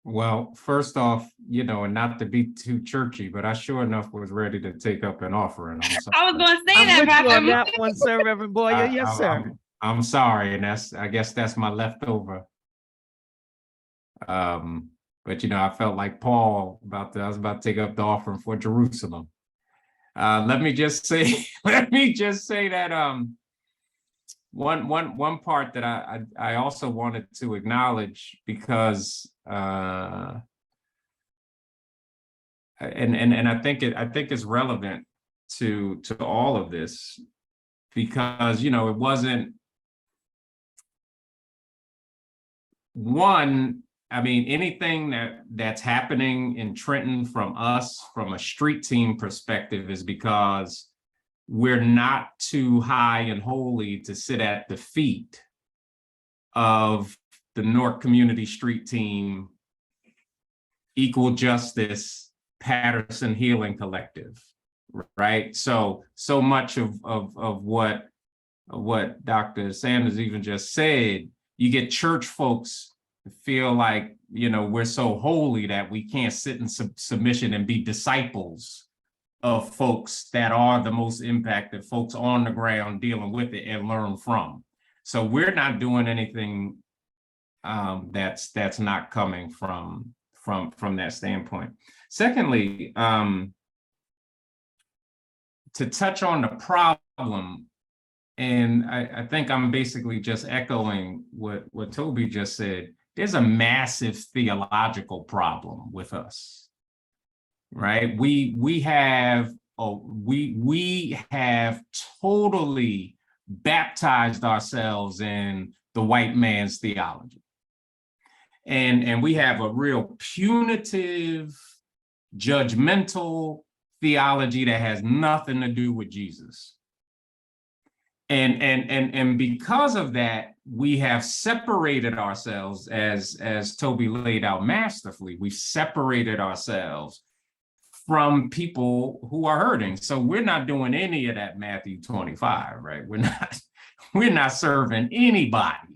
Well, first off, and not to be too churchy, but I sure enough was ready to take up an offering. I was going to say that, on that one, sir, Reverend Boyer. Yes, sir. I'm sorry, and I guess that's my leftover. But I felt like Paul I was about to take up the offering for Jerusalem. Let me just say that one part that I also wanted to acknowledge, because and I think it's relevant to all of this, because it wasn't one. I mean, anything that's happening in Trenton from a street team perspective is because we're not too high and holy to sit at the feet of the Newark Community Street Team Equal Justice, Patterson Healing Collective, right? So much of what Dr. Sanders even just said, you get church folks feel like, we're so holy that we can't sit in submission and be disciples of folks that are the most impacted, folks on the ground dealing with it and learn from. So we're not doing anything that's not coming from that standpoint. Secondly, to touch on the problem, and I think I'm basically just echoing what Toby just said, there's a massive theological problem with us, right? We have totally baptized ourselves in the white man's theology. And we have a real punitive, judgmental theology that has nothing to do with Jesus. And because of that, we have separated ourselves, as Toby laid out masterfully. We've separated ourselves from people who are hurting. So we're not doing any of that Matthew 25, right? We're not serving anybody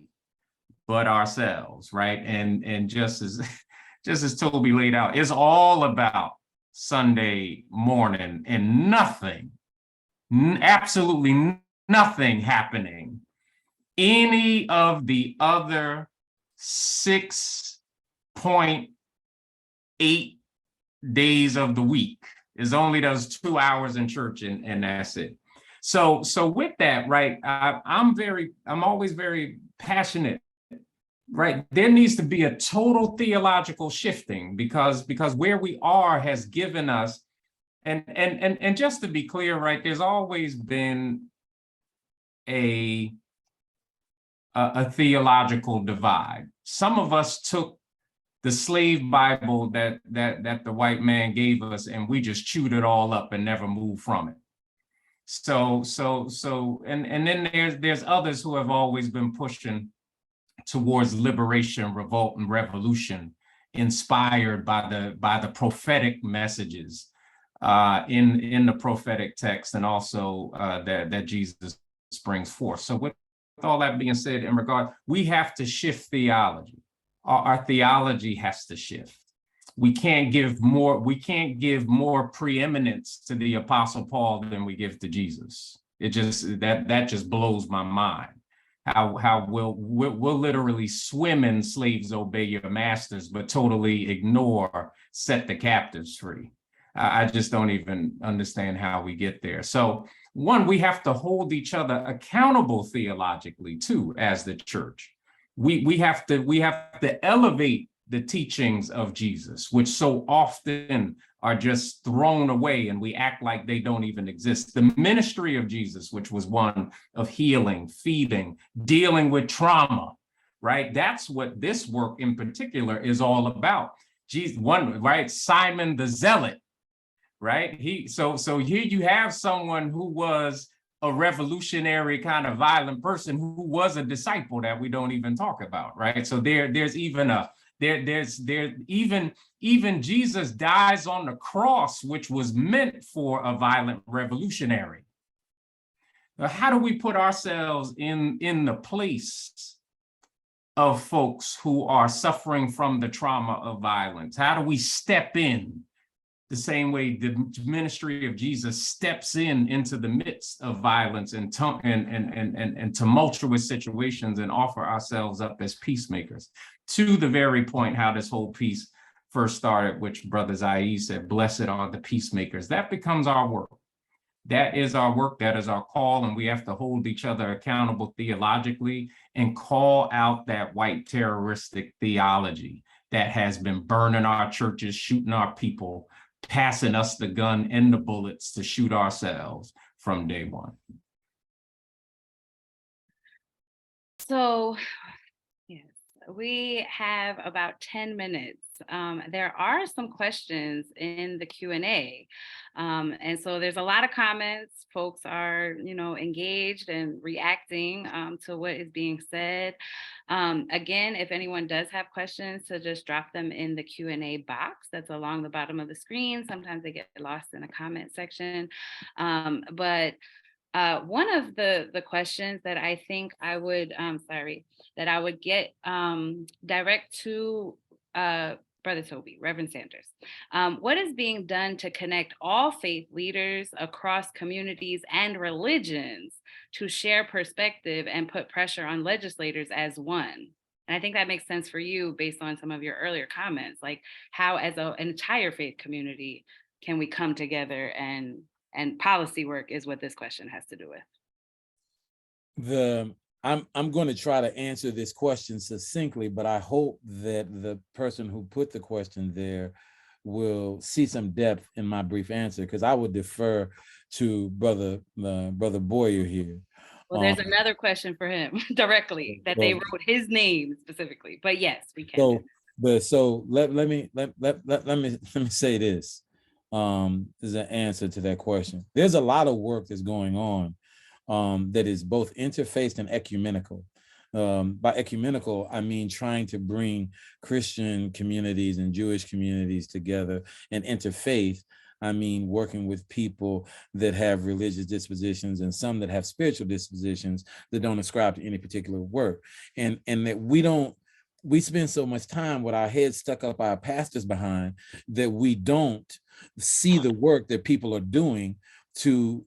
but ourselves, right? And just as Toby laid out, it's all about Sunday morning and nothing, absolutely nothing happening any of the other 6.8 days of the week. Is only those 2 hours in church and that's it. So with that, right, I'm always very passionate, right? There needs to be a total theological shifting because where we are has given us, and just to be clear, right, there's always been a theological divide. Some of us took the slave Bible that the white man gave us, and we just chewed it all up and never moved from it. So then there's others who have always been pushing towards liberation, revolt, and revolution, inspired by the prophetic messages in the prophetic text, and also that Jesus brings forth. So with all that being said, in regard, we have to shift theology. Our theology has to shift. We can't give more preeminence to the Apostle Paul than we give to Jesus. It just that just blows my mind. How we'll literally swim in slaves obey your masters, but totally ignore set the captives free. I just don't even understand how we get there. So one, we have to hold each other accountable theologically too, as the church. We have to elevate the teachings of Jesus, which so often are just thrown away and we act like they don't even exist. The ministry of Jesus, which was one of healing, feeding, dealing with trauma, right? That's what this work in particular is all about. Jesus, one, right? Simon the Zealot, right? So here you have someone who was a revolutionary kind of violent person who was a disciple that we don't even talk about, right? So there's even Jesus dies on the cross, which was meant for a violent revolutionary. Now, how do we put ourselves in the place of folks who are suffering from the trauma of violence? How do we step in the same way the ministry of Jesus steps into the midst of violence and tumultuous situations and offer ourselves up as peacemakers? To the very point how this whole piece first started, which Brother Zaid said, blessed are the peacemakers. That becomes our work. That is our work, that is our call, and we have to hold each other accountable theologically and call out that white terroristic theology that has been burning our churches, shooting our people, passing us the gun and the bullets to shoot ourselves from day one. So, yes, we have about 10 minutes there are some questions in the Q&A. And so there's a lot of comments. Folks are, engaged and reacting to what is being said. Again, if anyone does have questions, to just drop them in the Q&A box that's along the bottom of the screen. Sometimes they get lost in the comment section. But one of the questions that I think I would, that I would get direct to Brother Toby, Reverend Sanders. What is being done to connect all faith leaders across communities and religions to share perspective and put pressure on legislators as one? And I think that makes sense for you based on some of your earlier comments, like how as an entire faith community can we come together, and policy work is what this question has to do with. I'm going to try to answer this question succinctly, but I hope that the person who put the question there will see some depth in my brief answer, because I would defer to Brother Boyer here. Well, there's another question for him directly that they wrote his name specifically, but yes, we can. So let me say this. Is an answer to that question. There's a lot of work that's going on that is both interfaith and ecumenical. By ecumenical, I mean trying to bring Christian communities and Jewish communities together, and interfaith, I mean working with people that have religious dispositions and some that have spiritual dispositions that don't ascribe to any particular work. And that we spend so much time with our heads stuck up our pastors behind that we don't see the work that people are doing to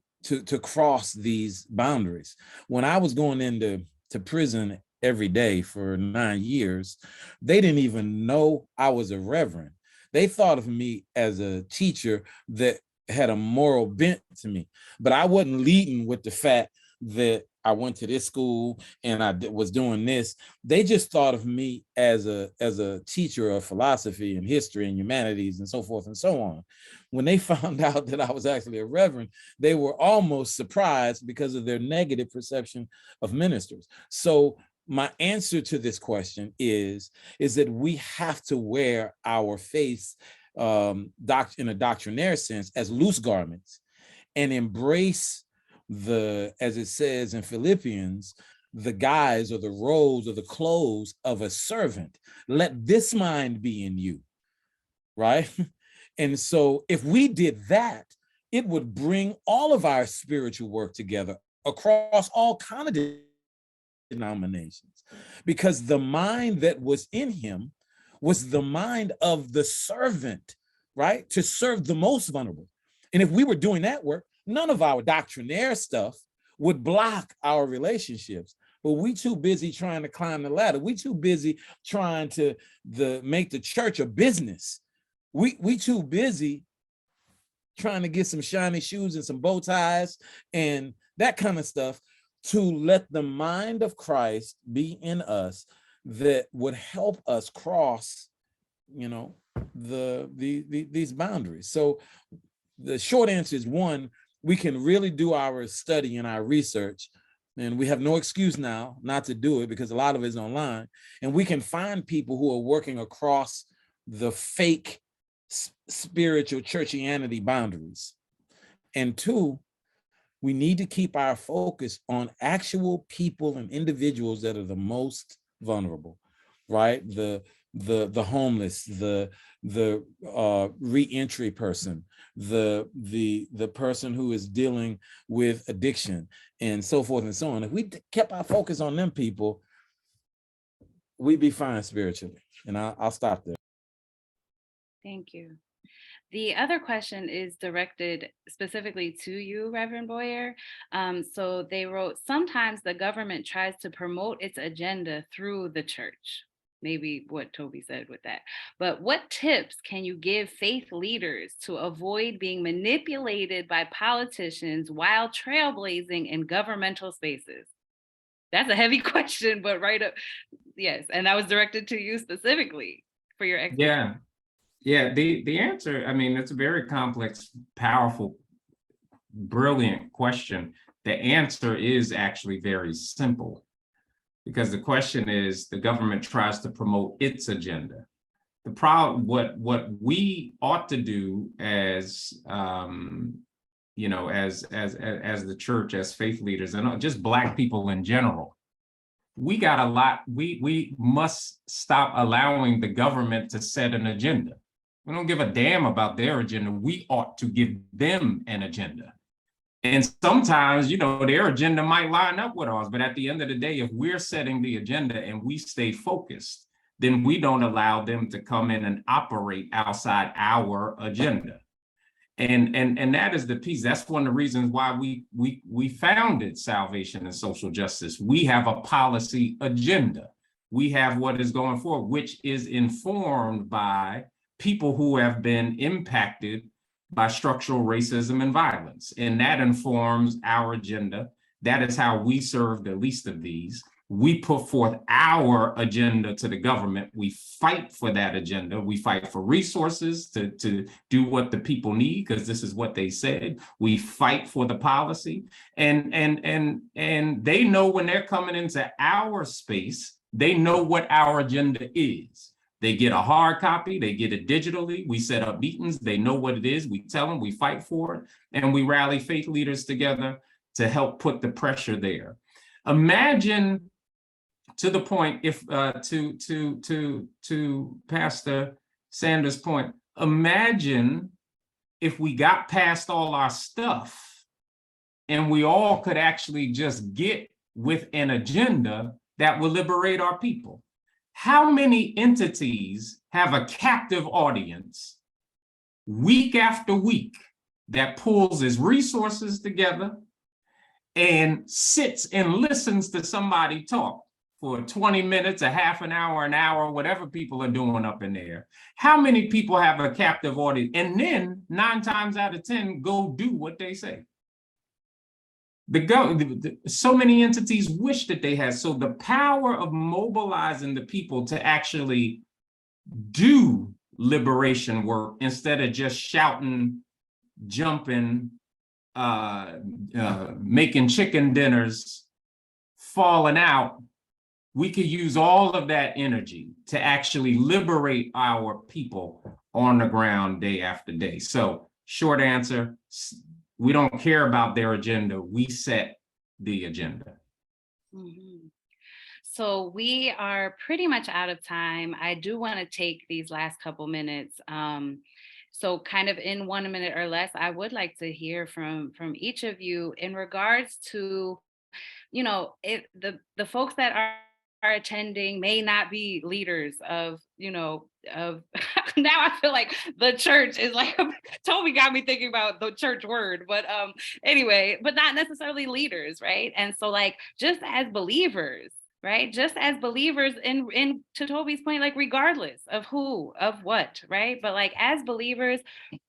cross these boundaries. When I was going into prison every day for 9 years, they didn't even know I was a reverend. They thought of me as a teacher that had a moral bent to me, but I wasn't leading with the fact that I went to this school and I was doing this. They just thought of me as a teacher of philosophy and history and humanities and so forth and so on. When they found out that I was actually a reverend, they were almost surprised because of their negative perception of ministers. So my answer to this question is that we have to wear our faith in a doctrinaire sense as loose garments, and embrace as it says in Philippians, the guise or the robes or the clothes of a servant. Let this mind be in you, right? And so if we did that, it would bring all of our spiritual work together across all kinds of denominations, because the mind that was in him was the mind of the servant, right? To serve the most vulnerable. And if we were doing that work, none of our doctrinaire stuff would block our relationships. But we too busy trying to climb the ladder. We too busy trying to make the church a business. We too busy trying to get some shiny shoes and some bow ties and that kind of stuff to let the mind of Christ be in us that would help us cross, these boundaries. So the short answer is, one, we can really do our study and our research, and we have no excuse now not to do it because a lot of it is online, and we can find people who are working across the fake spiritual churchianity boundaries. And two, we need to keep our focus on actual people and individuals that are the most vulnerable, right? The homeless, the re-entry person, the person who is dealing with addiction, and so forth and so on. If we kept our focus on them people, we'd be fine spiritually. And I'll stop there. Thank you. The other question is directed specifically to you, Reverend Boyer. So they wrote, sometimes the government tries to promote its agenda through the church. Maybe what Toby said with that. But what tips can you give faith leaders to avoid being manipulated by politicians while trailblazing in governmental spaces? That's a heavy question, but right up. Yes. And that was directed to you specifically for your expertise. Yeah, the answer, I mean, it's a very complex, powerful, brilliant question. The answer is actually very simple, because the question is, the government tries to promote its agenda. the problem, what we ought to do as you know, as the church, as faith leaders, and just Black people in general, we got a lot. We must stop allowing the government to set an agenda. We don't give a damn about their agenda. We ought to give them an agenda. And sometimes, you know, their agenda might line up with ours, but at the end of the day, if we're setting the agenda and we stay focused, then we don't allow them to come in and operate outside our agenda. And that is the piece. That's one of the reasons why we founded Salvation and Social Justice. We have a policy agenda. We have what is going forward, which is informed by people who have been impacted by structural racism and violence. And that informs our agenda. That is how we serve the least of these. We put forth our agenda to the government. We fight for that agenda. We fight for resources to do what the people need, because this is what they said. We fight for the policy. And they know when they're coming into our space, they know what our agenda is. They get a hard copy, they get it digitally. We set up meetings, they know what it is. We tell them, we fight for it, and we rally faith leaders together to help put the pressure there. Imagine, to the point, if to Pastor Sanders' point, imagine if we got past all our stuff and we all could actually just get with an agenda that will liberate our people. How many entities have a captive audience week after week that pulls its resources together and sits and listens to somebody talk for 20 minutes, a half an hour, whatever people are doing up in there? How many people have a captive audience and then 9 times out of 10 go do what they say? So many entities wish that they had. So the power of mobilizing the people to actually do liberation work instead of just shouting, jumping, making chicken dinners, falling out. We could use all of that energy to actually liberate our people on the ground day after day. So short answer, we don't care about their agenda. We set the agenda. Mm-hmm. So we are pretty much out of time. I do want to take these last couple minutes. So kind of in 1 minute or less, I would like to hear from each of you in regards to, you know, the folks that are attending may not be leaders of, you know, of now I feel like the church is like, Toby got me thinking about the church word, but anyway, but not necessarily leaders, right? And so like, just as believers, right? Just as believers in to Toby's point, like regardless of who, of what, right? But like as believers,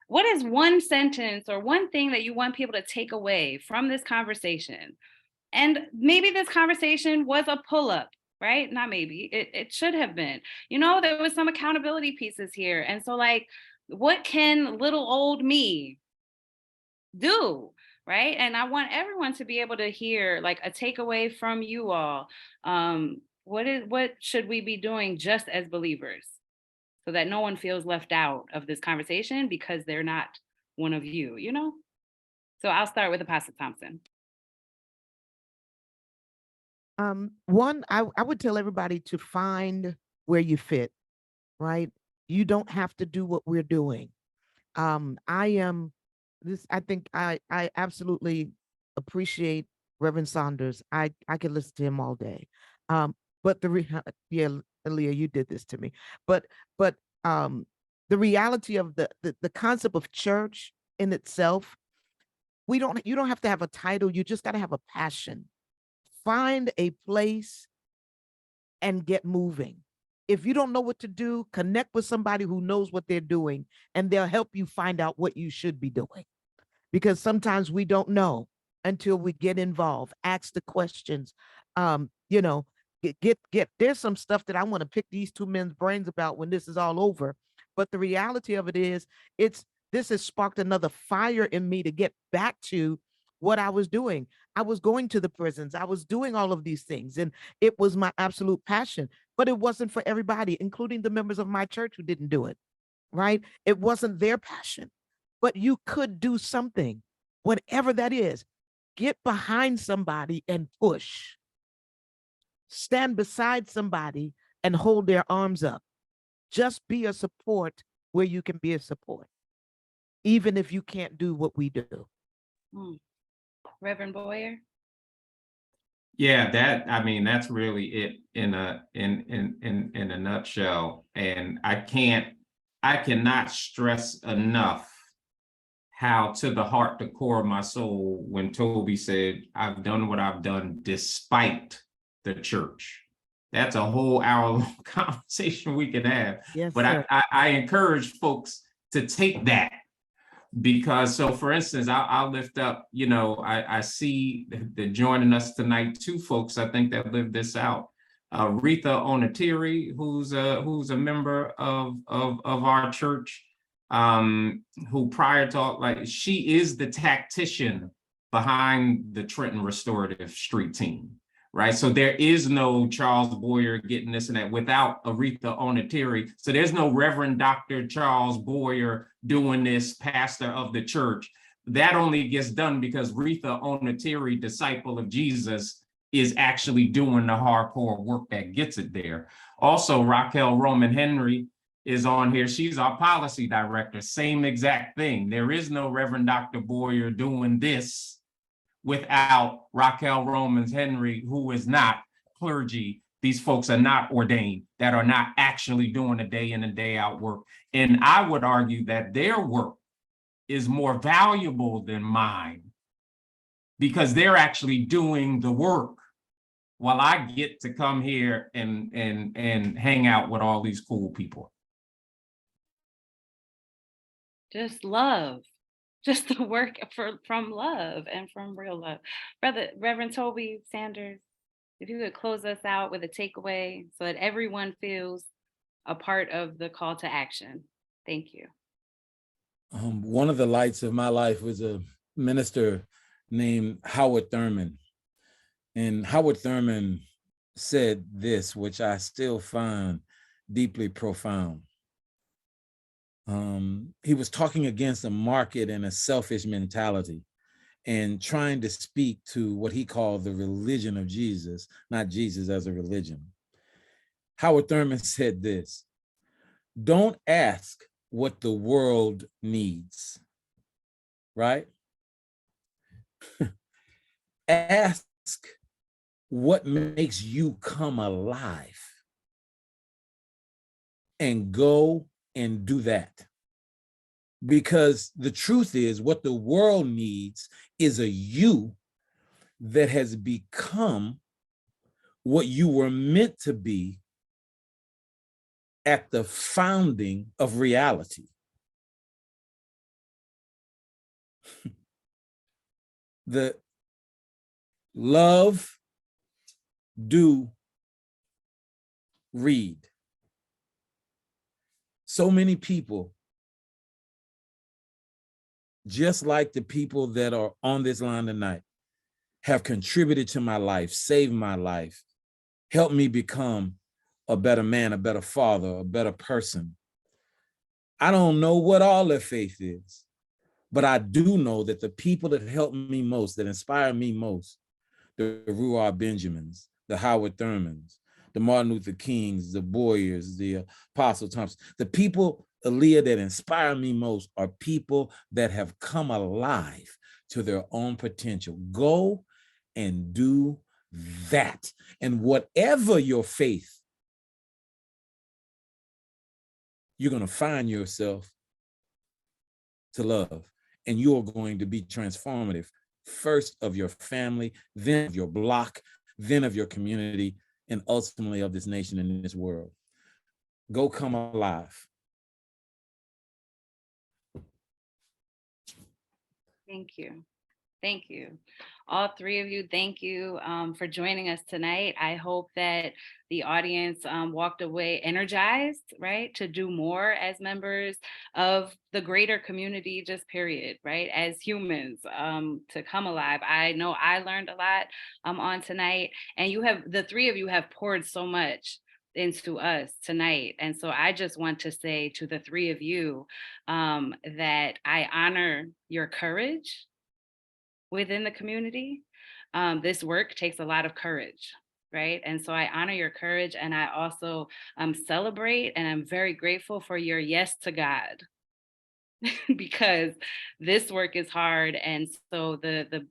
what is one sentence or one thing that you want people to take away from this conversation? And maybe this conversation was a pull-up, right? Not maybe, it should have been. You know, there was some accountability pieces here. And so like, what can little old me do, right? And I want everyone to be able to hear like a takeaway from you all. What should we be doing just as believers so that no one feels left out of this conversation because they're not one of you, you know? So I'll start with Apostle Thompson. One, I would tell everybody to find where you fit, right? You don't have to do what we're doing. I think I absolutely appreciate Reverend Sanders. I could listen to him all day. But yeah, Alia, you did this to me. But the reality of the concept of church in itself, you don't have to have a title, you just got to have a passion. Find a place and get moving. If you don't know what to do, connect with somebody who knows what they're doing, and they'll help you find out what you should be doing. Because sometimes we don't know until we get involved. Ask the questions. You know, there's some stuff that I want to pick these two men's brains about when this is all over. But the reality of it is, this has sparked another fire in me to get back to what I was doing. I was going to the prisons. I was doing all of these things, and it was my absolute passion. but it wasn't for everybody, including the members of my church who didn't do it, right? It wasn't their passion, but you could do something, whatever that is. Get behind somebody and push. Stand beside somebody and hold their arms up. Just be a support where you can be a support, even if you can't do what we do. Reverend Boyer? Yeah, that's really it in a nutshell. And I cannot stress enough how to the heart, the core of my soul, when Toby said, I've done what I've done despite the church. That's a whole hour-long conversation we could have. Yes, but sir. I encourage folks to take that, because, so for instance, I'll lift up, I see the joining us tonight, two folks I think that lived this out. Retha Onatiri, who's a member of our church, who prior to, she is the tactician behind the Trenton Restorative Street Team, right? So there is no Charles Boyer getting this and that without Aretha Onatiri. So there's no Reverend Dr. Charles Boyer doing this, pastor of the church. That only gets done because Aretha Onatiri, disciple of Jesus, is actually doing the hardcore work that gets it there. Also, Raquel Roman Henry is on here. She's our policy director. Same exact thing. There is no Reverend Dr. Boyer doing this without Raquel Romans Henry, who is not clergy. These folks are not ordained, that are not actually doing a day in and day out work. And I would argue that their work is more valuable than mine, because they're actually doing the work while I get to come here and hang out with all these cool people. Just love. Just the work from love and from real love. Reverend Toby Sanders, if you could close us out with a takeaway so that everyone feels a part of the call to action. Thank you. One of the lights of my life was a minister named Howard Thurman. And Howard Thurman said this, which I still find deeply profound. He was talking against a market and a selfish mentality and trying to speak to what he called the religion of Jesus, not Jesus as a religion. Howard Thurman said this: don't ask what the world needs, right? Ask what makes you come alive, and go and do that. Because the truth is, what the world needs is a you that has become what you were meant to be at the founding of reality. The love, do, read. So many people, just like the people that are on this line tonight, have contributed to my life, saved my life, helped me become a better man, a better father, a better person. I don't know what all their faith is, but I do know that the people that help me most, that inspire me most, the Ruar Benjamins, the Howard Thurmans, the Martin Luther Kings, the Boyers, the Apostle Thompson, the people, Alia, that inspire me most are people that have come alive to their own potential. Go and do that. And whatever your faith, you're going to find yourself to love, and you're going to be transformative, first of your family, then of your block, then of your community, and ultimately of this nation and in this world. Go come alive. Thank you. Thank you. All three of you, thank you for joining us tonight. I hope that the audience walked away energized, right, to do more as members of the greater community, just period, right, as humans, to come alive. I know I learned a lot on tonight, and the three of you have poured so much into us tonight. And so I just want to say to the three of you that I honor your courage within the community. This work takes a lot of courage, right? And so I honor your courage, and I also celebrate, and I'm very grateful for your yes to God. Because this work is hard, and so the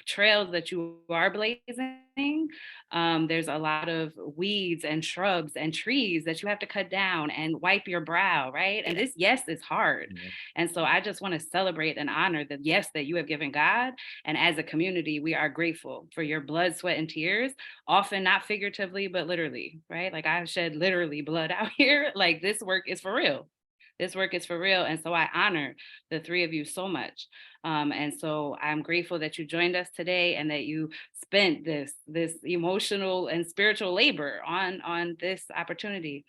trails that you are blazing, there's a lot of weeds and shrubs and trees that you have to cut down and wipe your brow, right? And this yes is hard. And so I just want to celebrate and honor the yes that you have given God. And as a community, we are grateful for your blood, sweat, and tears, often not figuratively, but literally, right? Like I've shed literally blood out here. Like this work is for real. This work is for real. And so I honor the three of you so much. And so I'm grateful that you joined us today and that you spent this emotional and spiritual labor on this opportunity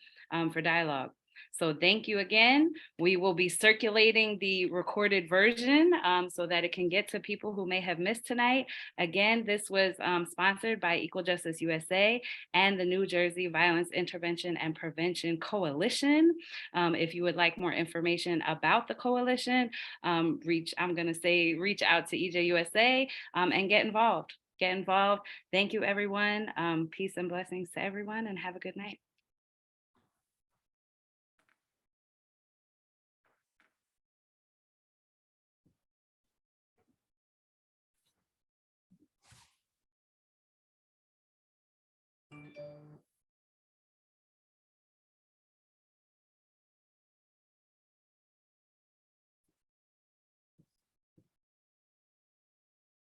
for dialogue. So thank you again. We will be circulating the recorded version so that it can get to people who may have missed tonight. Again, this was sponsored by Equal Justice USA and the New Jersey Violence Intervention and Prevention Coalition. If you would like more information about the coalition, reach out to EJUSA and get involved. Thank you, everyone. Peace and blessings to everyone, and have a good night.